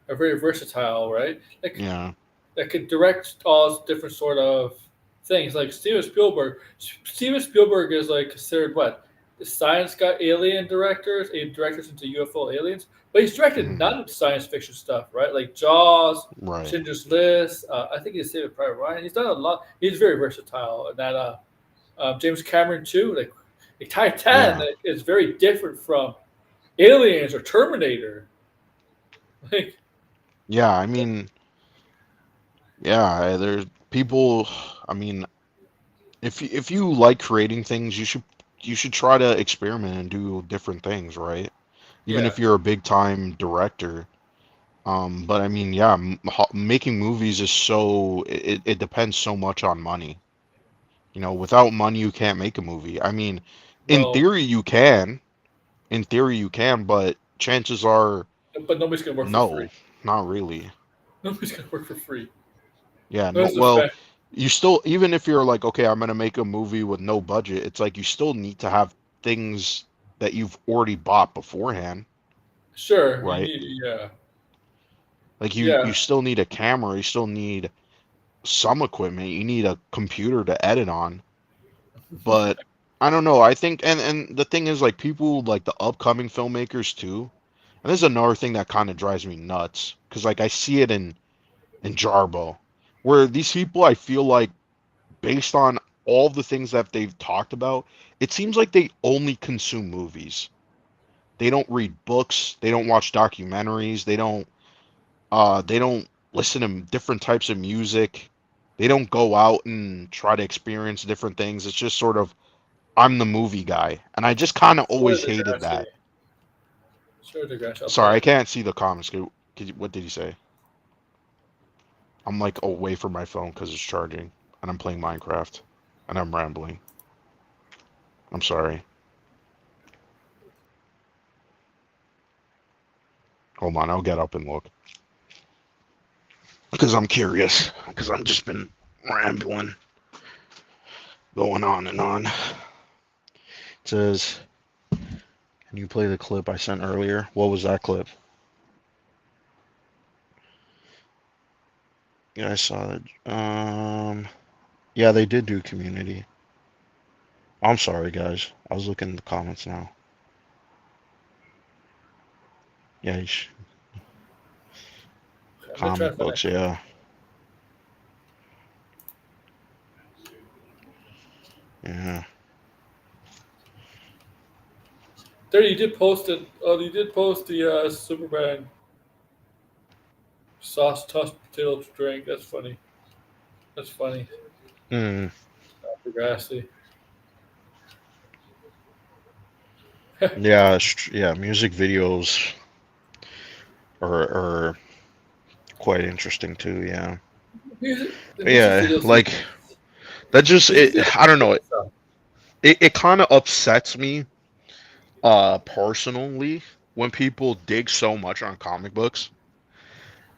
are very versatile, right? Like yeah. that could direct all different sort of things. Like Steven Spielberg. Steven Spielberg is like considered what the science guy, alien directors, directors into UFO aliens. But he's directed Mhm. non-science fiction stuff, right? Like Jaws, Right. Schindler's List. I think he's Saving Private Ryan. He's done a lot. He's very versatile. And that James Cameron too. Like Titan Yeah. is very different from Aliens or Terminator. Like Yeah. I mean, yeah. There's people. I mean, if you like creating things, you should try to experiment and do different things, right? Even yeah, if you're a big time director. But I mean, yeah, making movies is so it depends so much on money. You know, without money, you can't make a movie. I mean, in no, theory, you can. In theory, you can, but chances are but nobody's gonna work for free. no, not really. Nobody's gonna work for free. Yeah, no, That's the well, fact. you still, even if you're like, okay, I'm gonna make a movie with no budget, it's like you still need to have things that you've already bought beforehand, Sure, you right? need. Yeah, Like you yeah. still need a camera, you still need some equipment, you need a computer to edit on. But I don't know, I think and the thing is like people like the upcoming filmmakers too. And this is another thing that kind of drives me nuts because like I see it in Jarbo, where these people I feel like based on all the things that they've talked about, it seems like they only consume movies. They don't read books, they don't watch documentaries, they don't listen to different types of music. They don't go out and try to experience different things. It's just sort of I'm the movie guy. And I just kind of Sure, always they're hated gonna that. say. Sure, they're gonna say. Sorry, I But can't see the comments. What did he say? I'm like away from my phone because it's charging and I'm playing Minecraft and I'm rambling. I'm sorry. Hold on, I'll get up and look. Because I'm curious. Because I've just been rambling, going on and on. It says, can you play the clip I sent earlier? What was that clip? Yeah, I saw it. Yeah, they did do Community. I'm sorry, guys. I was looking at the comments now. Yeah, I'm gonna try comic to find books. that. Yeah, yeah, There, you did post it. Oh, you did post the Superman sauce tossed potato drink. That's funny. That's funny. mm, Degrassi. yeah, yeah. Music videos are quite interesting too. Yeah, The but music yeah, videos. like that just Music it. videos. I don't know. It kind of upsets me personally when people dig so much on comic books,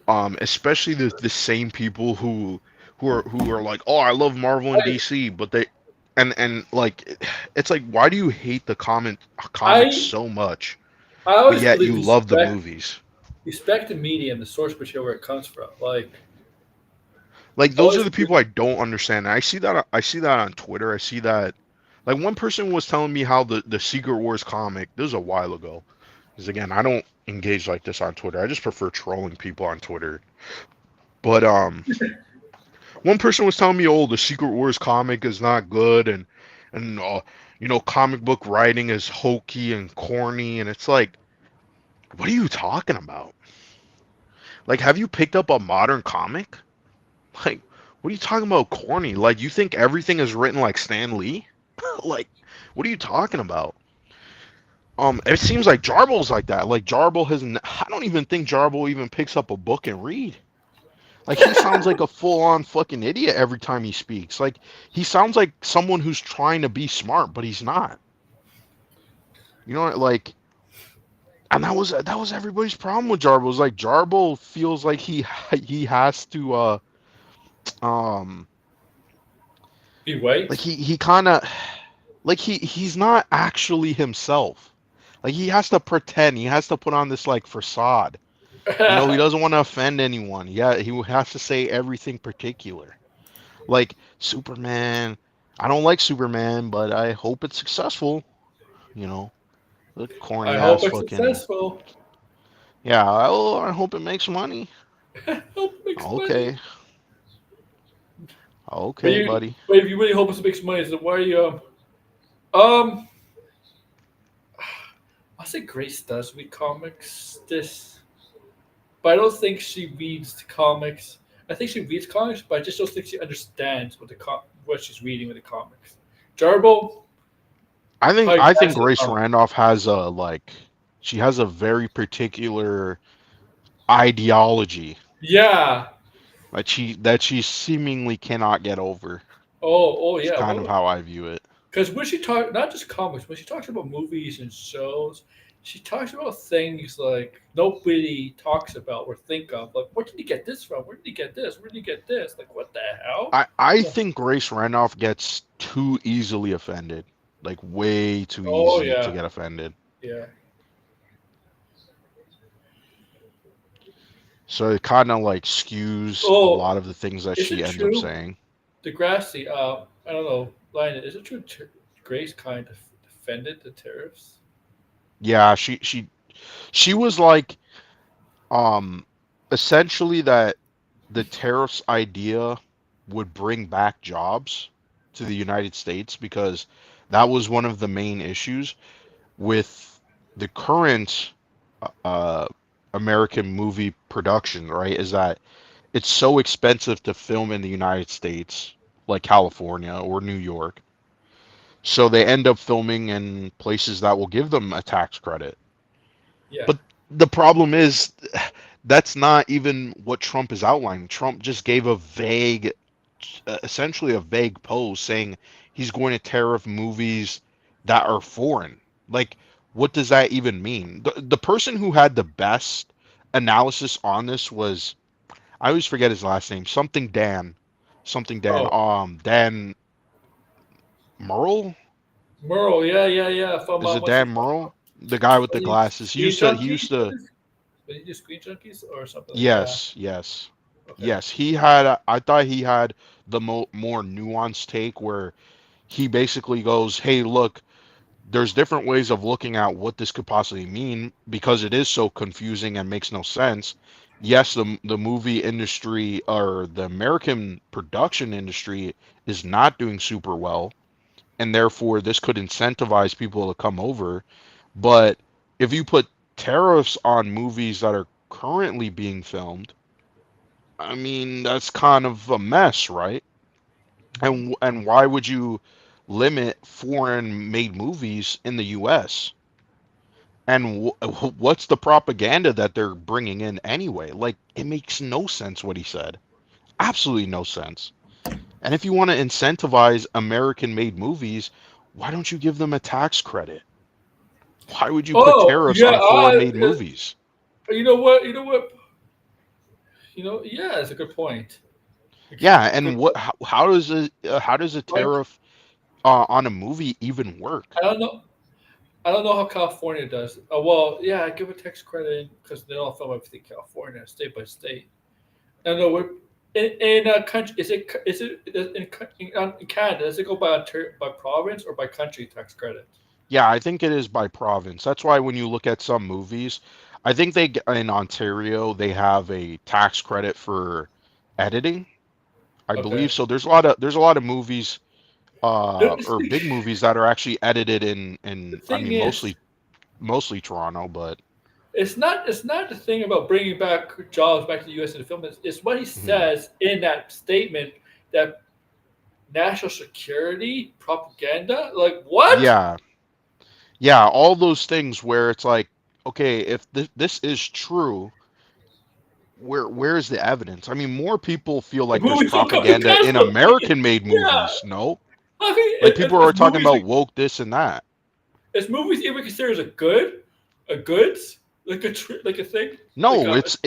especially the same people who are like, oh, I love Marvel and I DC, but they and like it's like, why do you hate the comics I so much, I but always yet believe you love the movies? respect the medium, the source material where it comes from. Like Like those are always. the people I don't understand. I see that on Twitter. I see that, like, one person was telling me how the Secret Wars comic, this was a while ago. Because again, I don't engage like this on Twitter. I just prefer trolling people on Twitter. But one person was telling me, "Oh, the Secret Wars comic is not good, and comic book writing is hokey and corny." And it's like, what are you talking about? Like, have you picked up a modern comic? Like, what are you talking about corny? Like, you think everything is written like Stan Lee? Like, what are you talking about? It seems like Jarble's like that. Like Jarble has, I don't even think Jarble even picks up a book and read. Like he sounds like a full-on fucking idiot every time he speaks. Like he sounds like someone who's trying to be smart, but he's not. You know, like, and that was everybody's problem with Jarble. Was like Jarble feels like he has to um Be like white. he kind of like he's not actually himself. Like he has to pretend. He has to put on this like facade. He doesn't want to offend anyone. Yeah, he has to say everything particular. Like Superman, I don't like Superman, but I hope it's successful. You know, the I corny ass hope it's fucking. successful. Yeah, I hope it makes money. Hope it makes money. Okay, But okay, you, buddy. but if you really hope it makes money, so why are you um? I say Grace does read comics. But I don't think she reads the comics. I think she reads comics, but I just don't think she understands what she's reading with the comics. Jarbo probably I think grasps the Grace comic. Randolph has a like. She has a very particular ideology Yeah. that she seemingly cannot get over. Oh It's yeah. kind of how I view it. Because when she talks, not just comics, when she talks about movies and shows, she talks about things like nobody talks about or think of. Like, where did you get this from? Where did you get this? Where did you get this? Like, what the hell? I think Grace Randolph gets too easily offended. Like way too Oh easy to yeah, get offended. yeah. So it kind of like skews a Oh, lot of the things that is she it ends up true? saying. Degrassi, I don't know, Lionel, is it true Grace kind of defended the tariffs? Yeah, she was like um essentially that the tariffs idea would bring back jobs to the United States because that was one of the main issues with the current uh American movie production, right? Is that it's so expensive to film in the United States, like California or New York. So they end up filming in places that will give them a tax credit. Yeah. But the problem is that's not even what Trump is outlining. Trump just gave a vague, essentially a vague post saying he's going to tariff movies that are foreign. Like, what does that even mean? The person who had the best analysis on this was, I always forget his last name. Something Dan. Oh, Dan Merle. Merle, yeah, yeah, yeah. From Is it what's Dan it called? Merle? The guy with Was the he glasses. He Screen used to. He Junkies? used to. Was he just Screen Junkies or something? Yeah. Yes. Yes. Okay. Yes, he had. I thought he had the more nuanced take where he basically goes, "Hey, look, there's different ways of looking at what this could possibly mean because it is so confusing and makes no sense. Yes, the movie industry or the American production industry is not doing super well, and therefore this could incentivize people to come over. But if you put tariffs on movies that are currently being filmed, I mean, that's kind of a mess, right? Hmm. And why would you limit foreign made movies in the US? And what's the propaganda that they're bringing in anyway? Like, it makes no sense what he said. Absolutely no sense. And if you want to incentivize American made movies, why don't you give them a tax credit? Why would you put Oh tariffs yeah, on foreign made movies? you know what? You know what? Yeah, it's a good point. Yeah, Good and point. how does a Why- tariff on a movie even work? I don't know. I don't know how California does. Well, yeah, I give a tax credit because they don't film everything in California, state by state. I don't know what in a country is it in Canada? Does it go by province or by country tax credit? Yeah, I think it is by province. That's why when you look at some movies, I think in Ontario they have a tax credit for editing. I believe Okay. so. There's a lot of movies or big movies that are actually edited The in I thing mean is, mostly Toronto, but it's not the thing about bringing back jobs back to the U.S. in the film. It's what he mhm. says in that statement that national security propaganda. Like what? Yeah, yeah, all those things where it's like, okay, if this is true, where's the evidence? I mean, more people feel The like there's movies don't come to propaganda pass. in Though. American made Yeah. movies. No, I mean, like people is are talking movies about woke this and that. is movies even considered as a goods, like a thing, like No, a it's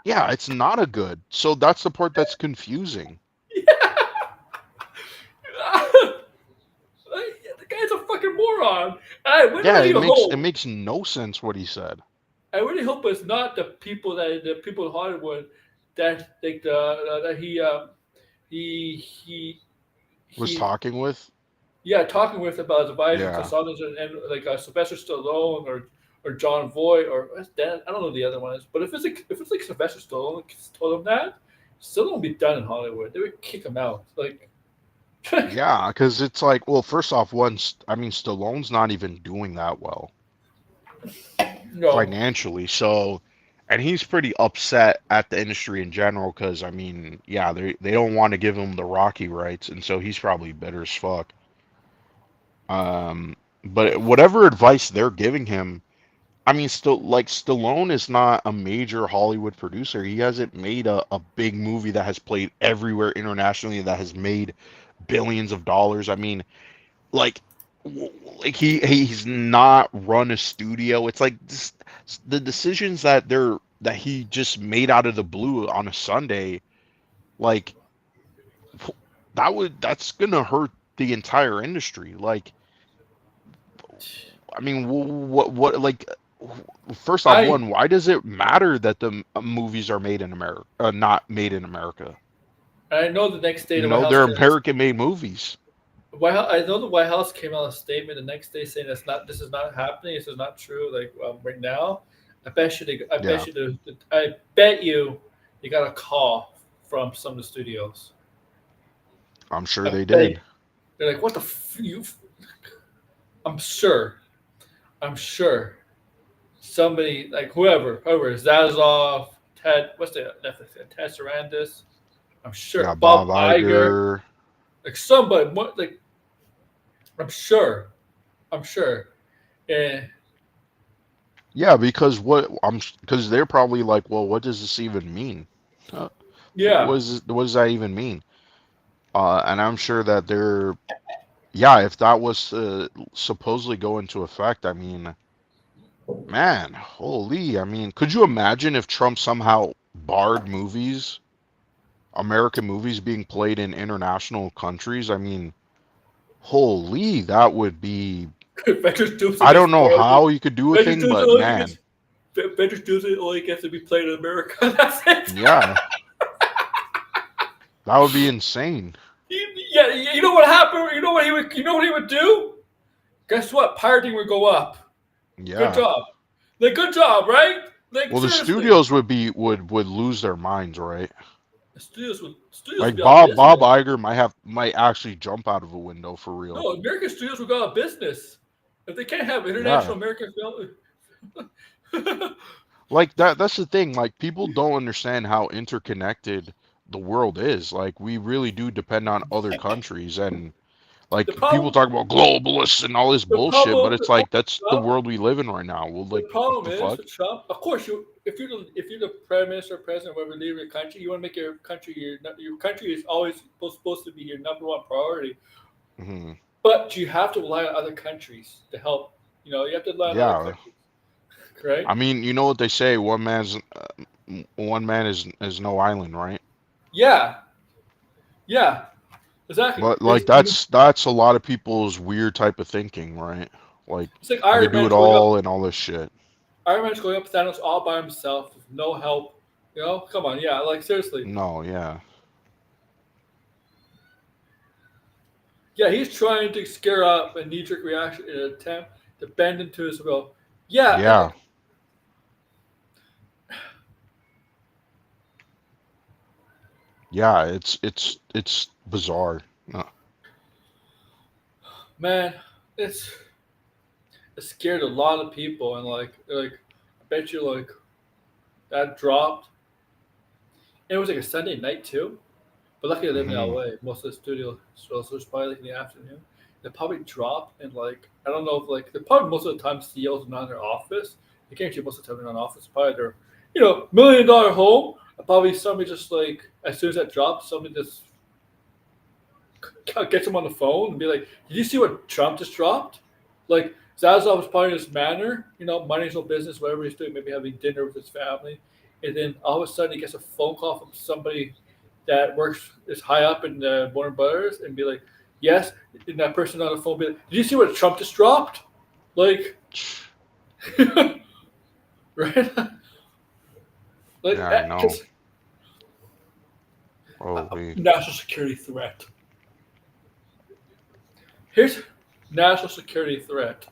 yeah, it's not a good. So that's the part that's confusing. the guy's a fucking moron. I Yeah, really it hope. makes no sense what he said. I really hope it's not the people in Hollywood that like that he Was he talking with. yeah talking with about his advisor Yeah, consultants and like Sylvester Stallone or John Voight or Dan, I don't know who the other one is, but if it's like Sylvester Stallone told him that, still won't be done in Hollywood. They would kick him out. Like yeah, because it's like, well, first off, I mean, Stallone's not even doing that well no, financially, so, and he's pretty upset at the industry in general because, I mean, yeah, they don't want to give him the Rocky rights, and so he's probably bitter as fuck. Um, but whatever advice they're giving him, I mean, still, like, Stallone is not a major Hollywood producer. He hasn't made a big movie that has played everywhere internationally that has made billions of dollars. I mean, like, like he's not run a studio. It's like the decisions that he just made out of the blue on a Sunday, like that's gonna hurt the entire industry. Like, I mean, like, first off, I one, why does it matter that the movies are made in America, not made in America? I know the next day You the White know, House they're came. American-made movies. I know the White House came out a statement the next day saying this is not happening. This is not true. Like right now, Yeah, I bet you got a call from some of the studios. I'm sure I they bet you, did. they're like, what the you? I'm sure. I'm sure somebody like whoever Zazov, Ted, what's the Netflix? Ted Sarandis. I'm Yeah, sure Bob Bob Iger, Iger. like somebody. Like I'm sure. I'm sure. And Yeah, because because they're probably like, well, what does this even mean? Uh, yeah, what does that even mean? And I'm sure that yeah, if that was supposedly go into effect, I mean, man, holy, I mean, could you imagine if Trump somehow barred movies, American movies being played in international countries? I mean, holy, that would be, Avengers Doomsday I gets don't know spoiled. how you could do a Avengers thing, but Doomsday man, gets Avengers Doomsday only gets to be played in America. That's it. Yeah, that would be insane. Yeah, you know what happened? You know what he would. You know what he would do? Guess what? Pirating would go up. Good Yeah. job. Like, good job, right? Like, Well, the seriously. studios would lose their minds, right? Studios would Like be out of Bob business. Iger might actually jump out of a window for real. No, American studios would go out of business if they can't have Yeah. international American film. Like that's the thing. Like people don't understand how interconnected the world is. Like we really do depend on other countries, and the like people problem, talk about globalists and all this the bullshit, but problem it's with like that's the Trump, world we live in right now. Well, the like what problem the is fuck? with Trump. Of course, if you're the prime minister, president, whatever leader of your country, you want to make your country is always supposed to be your number one priority. Hmm. But you have to rely on other countries to help. You have to rely on other Yeah. countries, right? I mean, you know what they say, one man is no island, right? Yeah, yeah, exactly. But like It's that's a lot of people's weird type of thinking, right? Like it's like I could Iron do Man's it going up. all and all this shit. Iron Man's going up Thanos all by himself with no help. Come on, yeah, like seriously. No, yeah. Yeah, he's trying to scare up a knee-jerk reaction in an attempt to bend into his will. Yeah, and Yeah. like, Yeah, it's bizarre. man, it's it scared a lot of people, and I bet you like that dropped. And it was like a Sunday night too. But luckily I live in Hmm. LA. Most of the studio shows so it's probably like in the afternoon. They probably dropped and like I don't know if like they probably most of the time CEOs are not in their office. They can't most of the time they're not in office. Probably their $1 million home. Probably somebody just like as soon as that drops, somebody just gets them on the phone and be like, "Did you see what Trump just dropped?" Like Zaslav was probably in his manner, money's no business, whatever he's doing, maybe having dinner with his family, and then all of a sudden he gets a phone call from somebody that works is high up in the Warner Brothers and be like, "Yes," and that person on the phone be like, "Did you see what Trump just dropped?" Like, right? Yeah, I know. Because Holy. national security threat. Here's national security threat.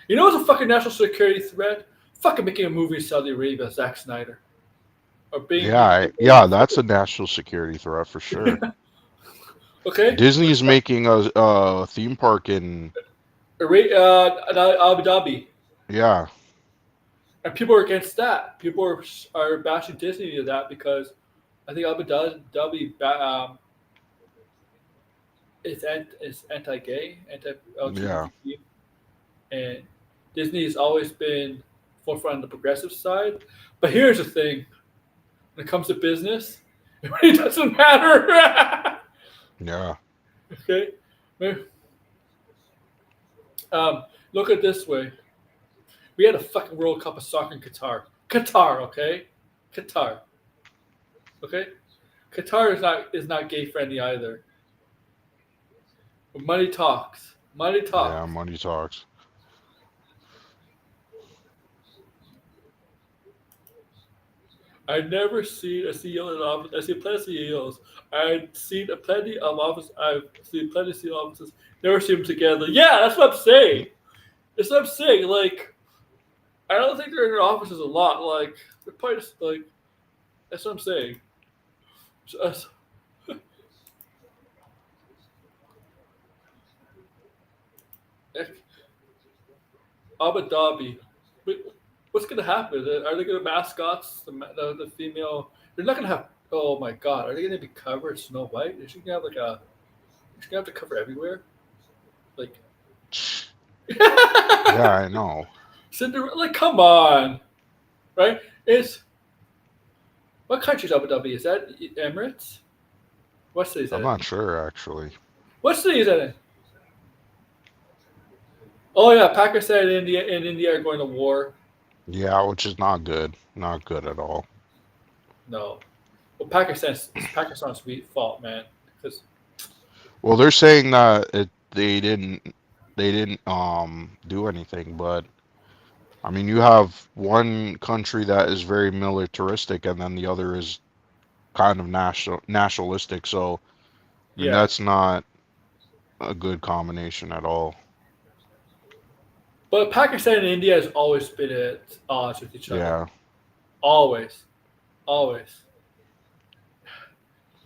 You know what's a fucking national security threat? Fucking making a movie in Saudi Arabia, Zack Snyder, or being Yeah, yeah, that's a national security threat for sure. okay. Disney's making a theme park in Abu Dhabi, yeah, and people are against that. People are bashing Disney to that because I think Abu Dhabi is anti-gay, yeah, anti-LGBTQ, and Disney has always been forefront on the progressive side. But here's the thing: when it comes to business, it really doesn't matter. yeah, Okay, um, look at it this way: we had a fucking World Cup of soccer in Qatar. Qatar, okay, Qatar, okay. Qatar is not gay friendly either. But money talks. Money yeah. talks. Money talks. I've never seen a CEO in office. I've seen plenty of CEOs. I've seen plenty of CEO offices. Never seen them together. Yeah, that's what I'm saying. That's what I'm saying. Like, I don't think they're in their offices a lot. Like, they're probably just like. That's what I'm saying. Just, Abu Dhabi. What's going to happen? Are they going to mascots the female? They're not going to have. Oh my God! Are they going to be covered Snow White? Is she going to have like a? She's going to have to cover everywhere. Like. Yeah, I know. Cinderella. Like, come on, right? Is what country is Abu Dhabi? Is that Emirates? What city is I'm that in? not sure actually. What city is that in? Oh yeah, Pakistan and India are going to war. Yeah, which is not good. Not good at all. No, well, it's Pakistan's fault, man. Because Well, they're saying that they didn't do anything, but I mean, you have one country that is very militaristic, and then the other is kind of nationalistic. So, I mean, Yeah, that's not a good combination at all. but Pakistan and India has always been at odds with each other. Yeah, Always, always.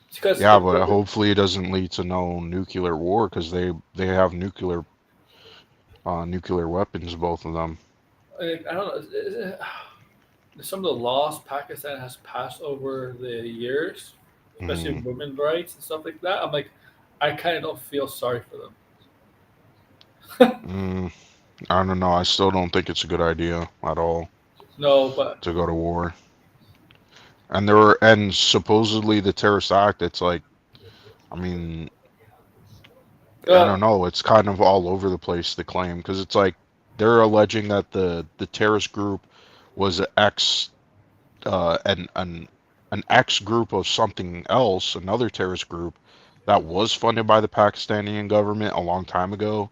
It's because yeah, but hopefully it doesn't lead to no nuclear war because they have nuclear weapons, both of them. I don't know. Some of the laws Pakistan has passed over the years, especially Mm, women's rights and stuff like that. I'm like, I kind of don't feel sorry for them. mm, I don't know. I still don't think it's a good idea at all No, but to go to war. And supposedly the terrorist act. It's like, I mean, I uh, don't know. It's kind of all over the place, the claim, because it's like they're alleging that the terrorist group was an ex group of something else, another terrorist group that was funded by the Pakistani government a long time ago,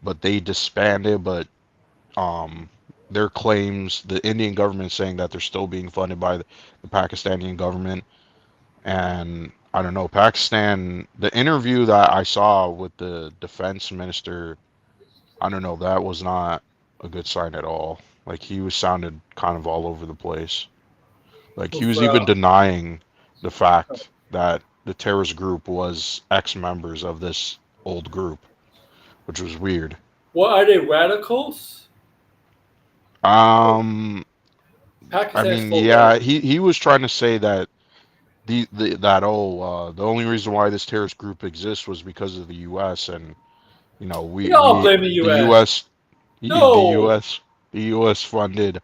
but they disbanded. But um, their claims, the Indian government saying that they're still being funded by the Pakistani government, and I don't know, Pakistan. The interview that I saw with the defense minister, I don't know, that was not a good sign at all. Like he was sounded kind of all over the place. Like he was for even denying the fact that the terrorist group was ex-members of this old group, which was weird. what are they radicals? Um, I Pakistan is mean, full yeah, radical. he was trying to say that the only reason why this terrorist group exists was because of the U.S. and They all blame the the U.S. U.S. the No, U.S. the U.S. funded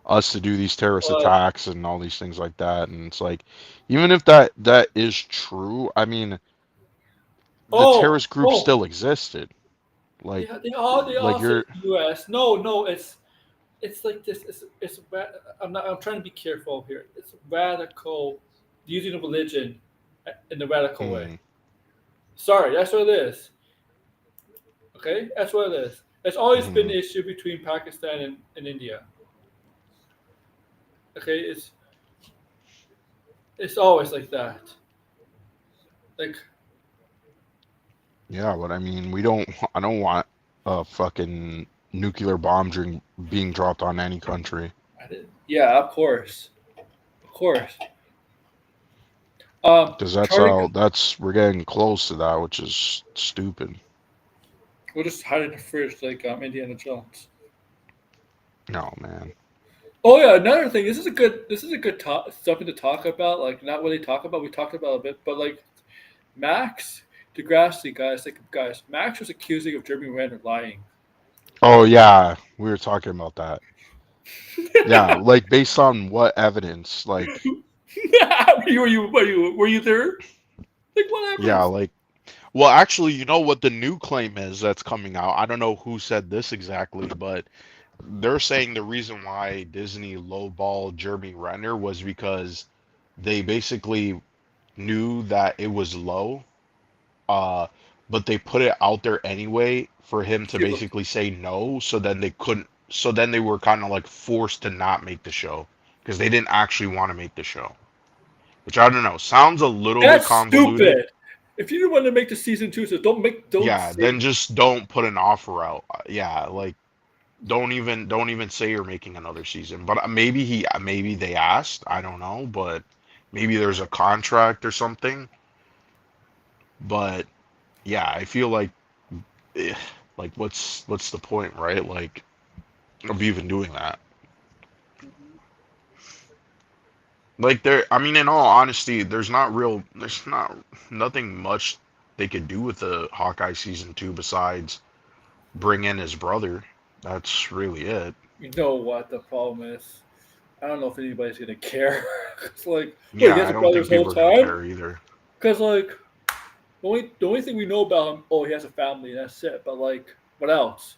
us to do these terrorist uh, attacks and all these things like that. And it's like, even if that is true, I mean, the terrorist group oh, still existed. Like, they all say you're, it's U.S. No, no, it's like this. I'm trying to be careful here. It's radical, using the religion in the radical way. hmm, Sorry, that's what it is. Okay, that's what it is. It's always been hmm, the issue between Pakistan and India. Okay, it's always like that. Like yeah, but I mean, we don't. I don't want a fucking nuclear bomb being dropped on any country I did, yeah, of course, of course. because that's Charlie, how that's we're getting close to that, which is stupid. we'll just hide it in the fridge like Indiana Jones. No, man. Oh yeah, another thing. This is a good something to talk about. Like not really talk about. We talked about it a bit, but like Max Degrassi, guys. Max was accusing of Jeremy Renner lying. Oh yeah, we were talking about that. Yeah, like based on what evidence? Like, were you there? Like what yeah, evidence? like, well, actually, you know what the new claim is that's coming out? I don't know who said this exactly, but they're saying the reason why Disney lowballed Jeremy Renner was because they basically knew that it was low, uh, but they put it out there anyway for him to basically say no, so then they couldn't, so then they were kind of like forced to not make the show because they didn't actually want to make the show, which I don't know, sounds a little bit That's convoluted. stupid. If you didn't want to make the season two, so don't Yeah, say then just don't put an offer out. Yeah, like don't even say you're making another season. But maybe they asked, I don't know, but maybe there's a contract or something. But yeah, I feel like eh, like what's the point, right? Like of even doing that. Like there, I mean, in all honesty, there's not nothing much they could do with the Hawkeye season 2 besides bring in his brother. That's really it. you know what the problem is. I don't know if anybody's gonna care. It's like, wait, he Yeah, has I a don't brother think this whole people are gonna time? care either. Because like the only thing we know about him, oh, he has a family, and that's it. But like, what else?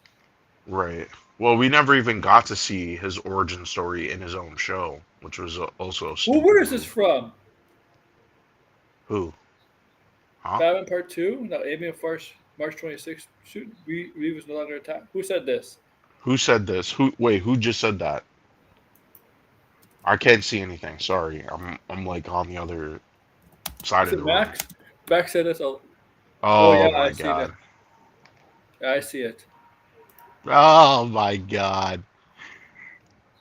Right. Well, we never even got to see his origin story in his own show, which was also a Well, stupid where is this move. from? Who? Huh? Batman Part 2? No, Alien Farce, March 26th. Shoot, we was no longer attacked. Who said this? Who said this? Who just said that? I can't see anything. Sorry. I'm like on the other side Is of it the room. Max? Max said this. Oh Oh yeah, I my see that. god. Yeah, I see it. Oh my god.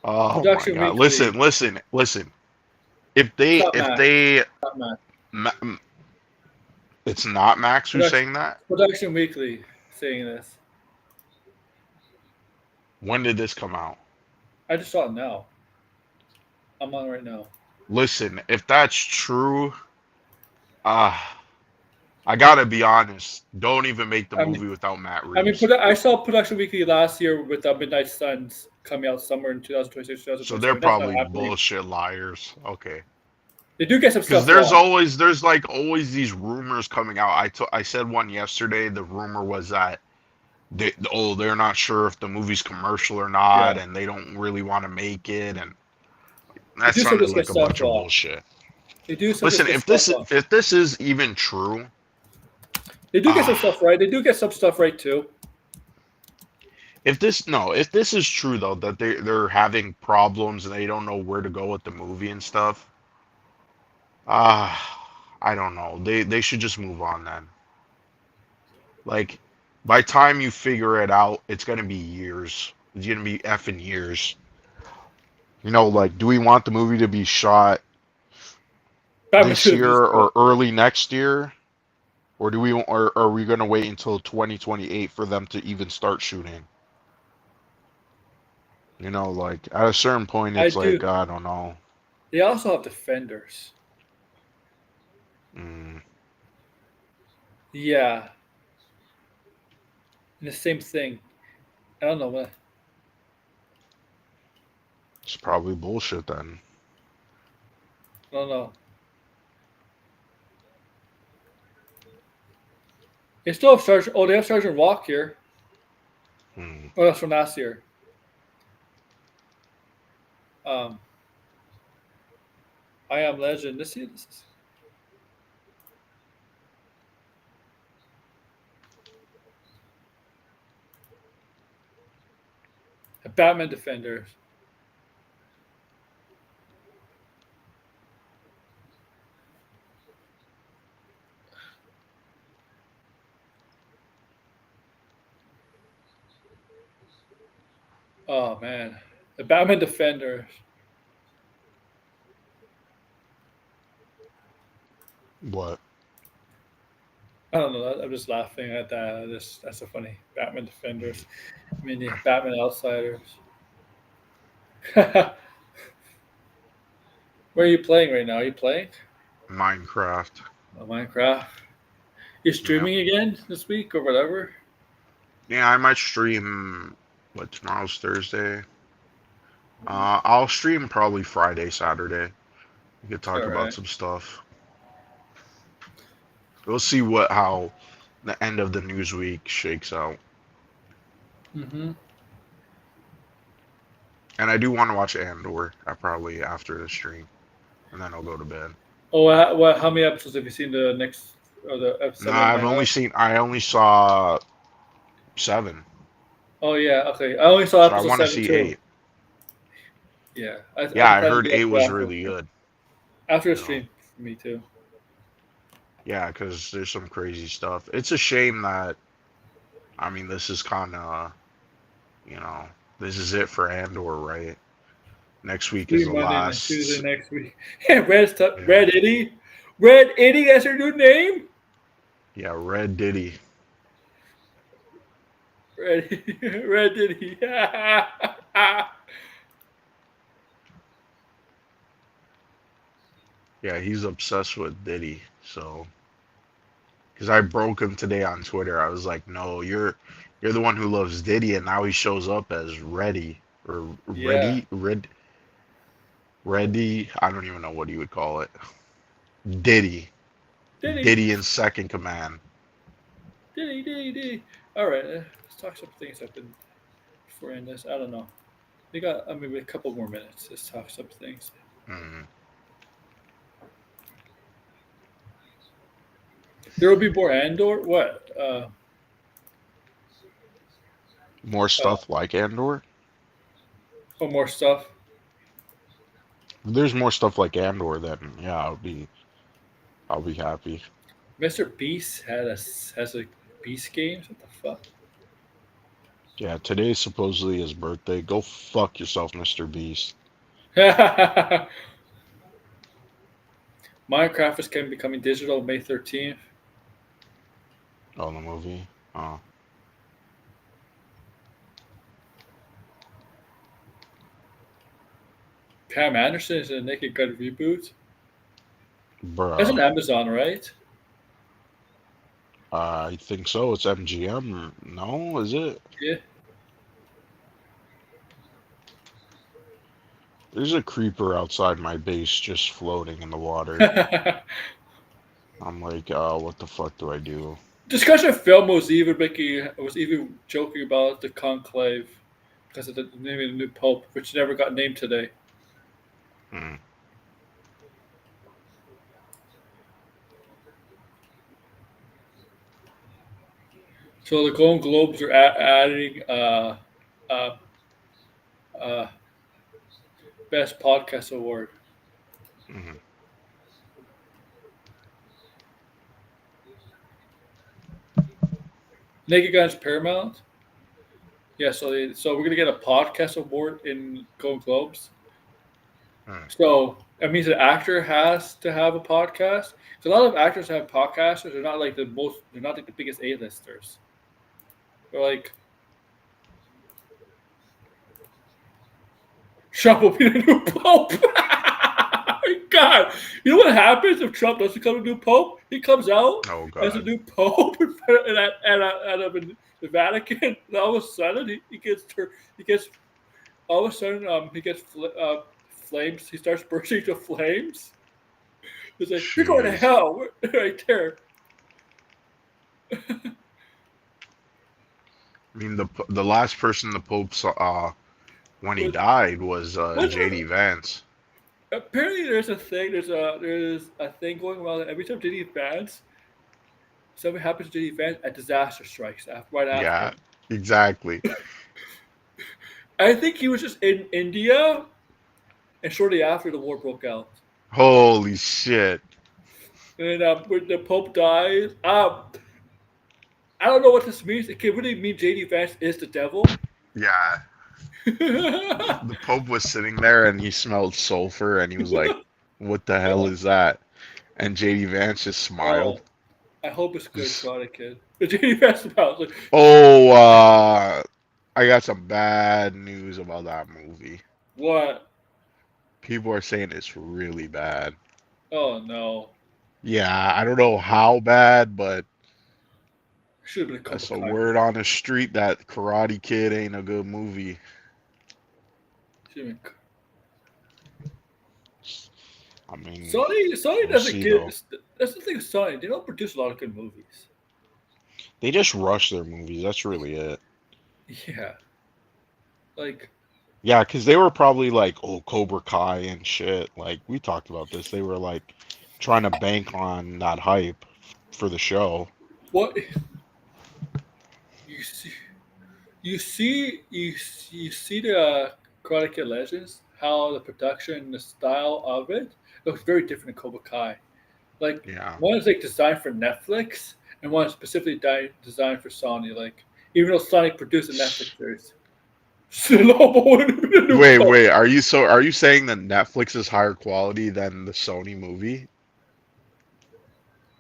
Oh my Production god. Weekly. Listen. It's not If Max. they Not Max. Ma- it's not Max who's Production saying that. Production Weekly saying this. When did this come out? I just saw it now. I'm on right now. Listen, if that's true, ah, I gotta be honest. Don't even make the I mean, movie without Matt I mean, Reeves. I saw Production Weekly last year with Midnight Suns coming out somewhere in 2026, So they're 2027. That's not probably happening. bullshit liars. Okay. They do get some Because stuff wrong. there's like always these rumors coming out. I said one yesterday. The rumor was that they're not sure if the movie's commercial or not, Yeah, and they don't really want to make it, and they that do sounded sometimes get like a stuff bunch of wrong. bullshit. They do sometimes Listen, get stuff wrong. if this is even true, They do get some ah, stuff right. They do get some stuff right too. if this is true though, that they're having problems and they don't know where to go with the movie and stuff, I don't know. They should just move on then. Like, by time you figure it out, it's gonna be years. It's gonna be effing years. Like, do we want the movie to be shot Batman this should have year just or early next year, or are we gonna wait until 2028 for them to even start shooting? Like at a certain point, I it's do. like I don't know. They also have defenders. Mm, Yeah, and the same thing. I don't know what. it's probably bullshit then. I don't know. They still have Sergeant. Oh, they have Sergeant Rock here. Hmm. Oh, that's from last year. Um, I Am Legend. This is Batman Defenders. Oh man, the Batman Defenders. What? I don't know. I'm just laughing at that. That's so funny. Batman Defenders. I mean, the Batman Outsiders. Where are you playing right now? Are you playing Minecraft. Minecraft? You Yeah. streaming again this week or whatever? Yeah, I might stream. What, tomorrow's Thursday? I'll stream probably Friday, Saturday. We could talk All about right. some stuff. We'll see how the end of the news week shakes out. Mm-hmm. And I do want to watch Andor. Probably after the stream, and then I'll go to bed. Oh, how many episodes have you seen the next or the No, episode right now? I only saw 7, Oh yeah, okay. I only saw so I episode want to seven see too. 8. Yeah, Yeah, I'm I planning to heard do 8 that too was really good. after the You know, stream for me too. yeah, because there's some crazy stuff. It's a shame that this is kind of you know this is it for Andor, right? Next week is Free the Monday and then Tuesday last. next week. Yeah, Yeah, Red Itty, Red Itty. That's her new name. yeah, Red Diddy. Red Red Itty. Yeah, he's obsessed with Diddy. So, because I broke him today on Twitter, I was like, "No, you're the one who loves Diddy," and now he shows up as Reddy or Yeah. Reddy. I don't even know what you would call it. Diddy, Diddy, Diddy in second command. Diddy. All right, let's talk some things I've been before in this. I don't know. We got maybe a couple more minutes. Let's talk some things. Mm. There will be more Andor. What? More Uh, stuff like Andor. or more stuff. If there's more stuff like Andor, then yeah, I'll be happy. Mr. Beast has a Beast games. What the fuck? Yeah, today's supposedly his birthday. Go fuck yourself, Mr. Beast. Minecraft is going to be coming digital May 13th. Oh, the movie. Oh, Pam Anderson is in a Naked Gun reboot. That's an bruh. Amazon, right? I think so. It's MGM. No, is it? Yeah. There's a creeper outside my base just floating in the water. I'm like, what the fuck do I do? Discussion film was even joking about the conclave because of the name of the new pope, which never got named today. Hmm. So the Golden Globes are adding uh, uh, best podcast award. Hmm. Naked Guns Paramount. Yeah, so we're gonna get a podcast award in Golden Globes. Hmm. So that means an actor has to have a podcast. So a lot of actors have podcasters. They're not like the most. They're not like the biggest A-listers. They're like Trump will be the new pope. God, you know what happens if Trump doesn't become a new pope? He comes out Oh as a God. new pope at the Vatican, and all of a sudden he gets all of a sudden he gets flames. He starts bursting into flames. He's like, "You're going to Jeez. hell!" right there. I mean, the last person the Pope saw when he But died was what? J.D. Vance. Apparently, there's a thing going around that every time JD Vance something happens to JD Vance, a disaster strikes right after. Yeah, exactly. I think he was just in India, and shortly after the war broke out. Holy shit. And when the Pope dies, I don't know what this means. It could really mean JD Vance is the devil. Yeah, the Pope was sitting there and he smelled sulfur and he was like, "What the hell is that?" And J.D. Vance just smiled. Oh, I hope it's good, Karate Kid. But JD Vance smiles like, Oh, I got some bad news about that movie. what? People are saying it's really bad. Oh no. Yeah, I don't know how bad, but Should have been a Cobra that's a Kai word movie. on the street that Karate Kid ain't a good movie. Should have been. I mean, Sony we'll doesn't see get. though. That's the thing with Sony. They don't produce a lot of good movies. They just rush their movies. That's really it. Yeah, like Yeah, because they were probably like, oh, Cobra Kai and shit. Like, we talked about this. They were like trying to bank on that hype for the show. what you see. You see the Karate Kid Legends. How the production, the style of it looks very different in Cobra Kai. Like Yeah. one is like designed for Netflix, and one is specifically designed for Sony. Like even though Sony produced a Netflix series, Slobo would have been a new Wait, Pope. wait. Are you saying that Netflix is higher quality than the Sony movie?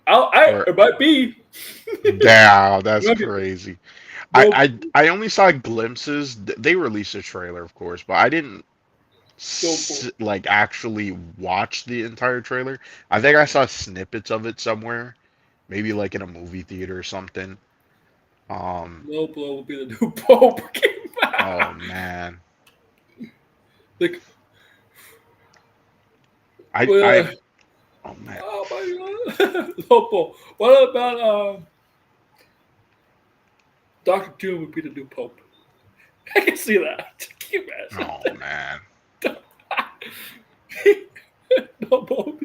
Or It might be. damn, It that's might be. crazy. No, I only saw glimpses. They released a trailer, of course, but I didn't no, like actually watch the entire trailer. I think I saw snippets of it somewhere, maybe like in a movie theater or something. Um, Low blow will be the new Pope. oh man, like, I oh man, oh my god, low blow. What about Doctor Doom would be the new Pope? I can see that. Can you imagine? oh man. Low blow.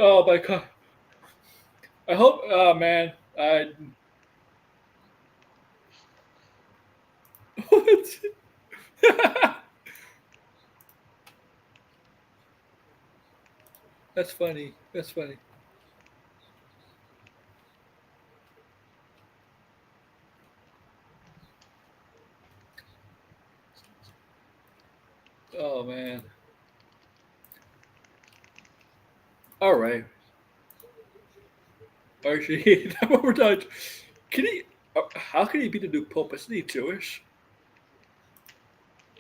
Oh my god. I hope. Oh man. I That's funny. That's funny. Oh man. All right. Actually, that we're done. Can he? How can he be the new pope? Isn't he Jewish?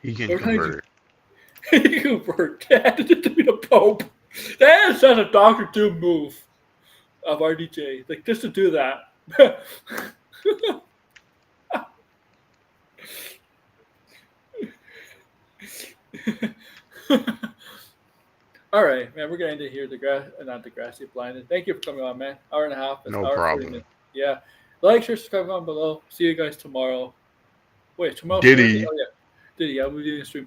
He can Or can convert. he convert that to be the pope? That is such a Doctor Doom move of RDJ. Like just to do that. All right, man. We're gonna end it here. The grass, not the grassy blinded. Thank you for coming on, man. Hour and a half. It's No hour 40 minutes. problem. Yeah. Like, share, subscribe down below. See you guys tomorrow. Wait, tomorrow Thursday? Diddy. Oh yeah. Did he? I'll be doing a stream tomorrow.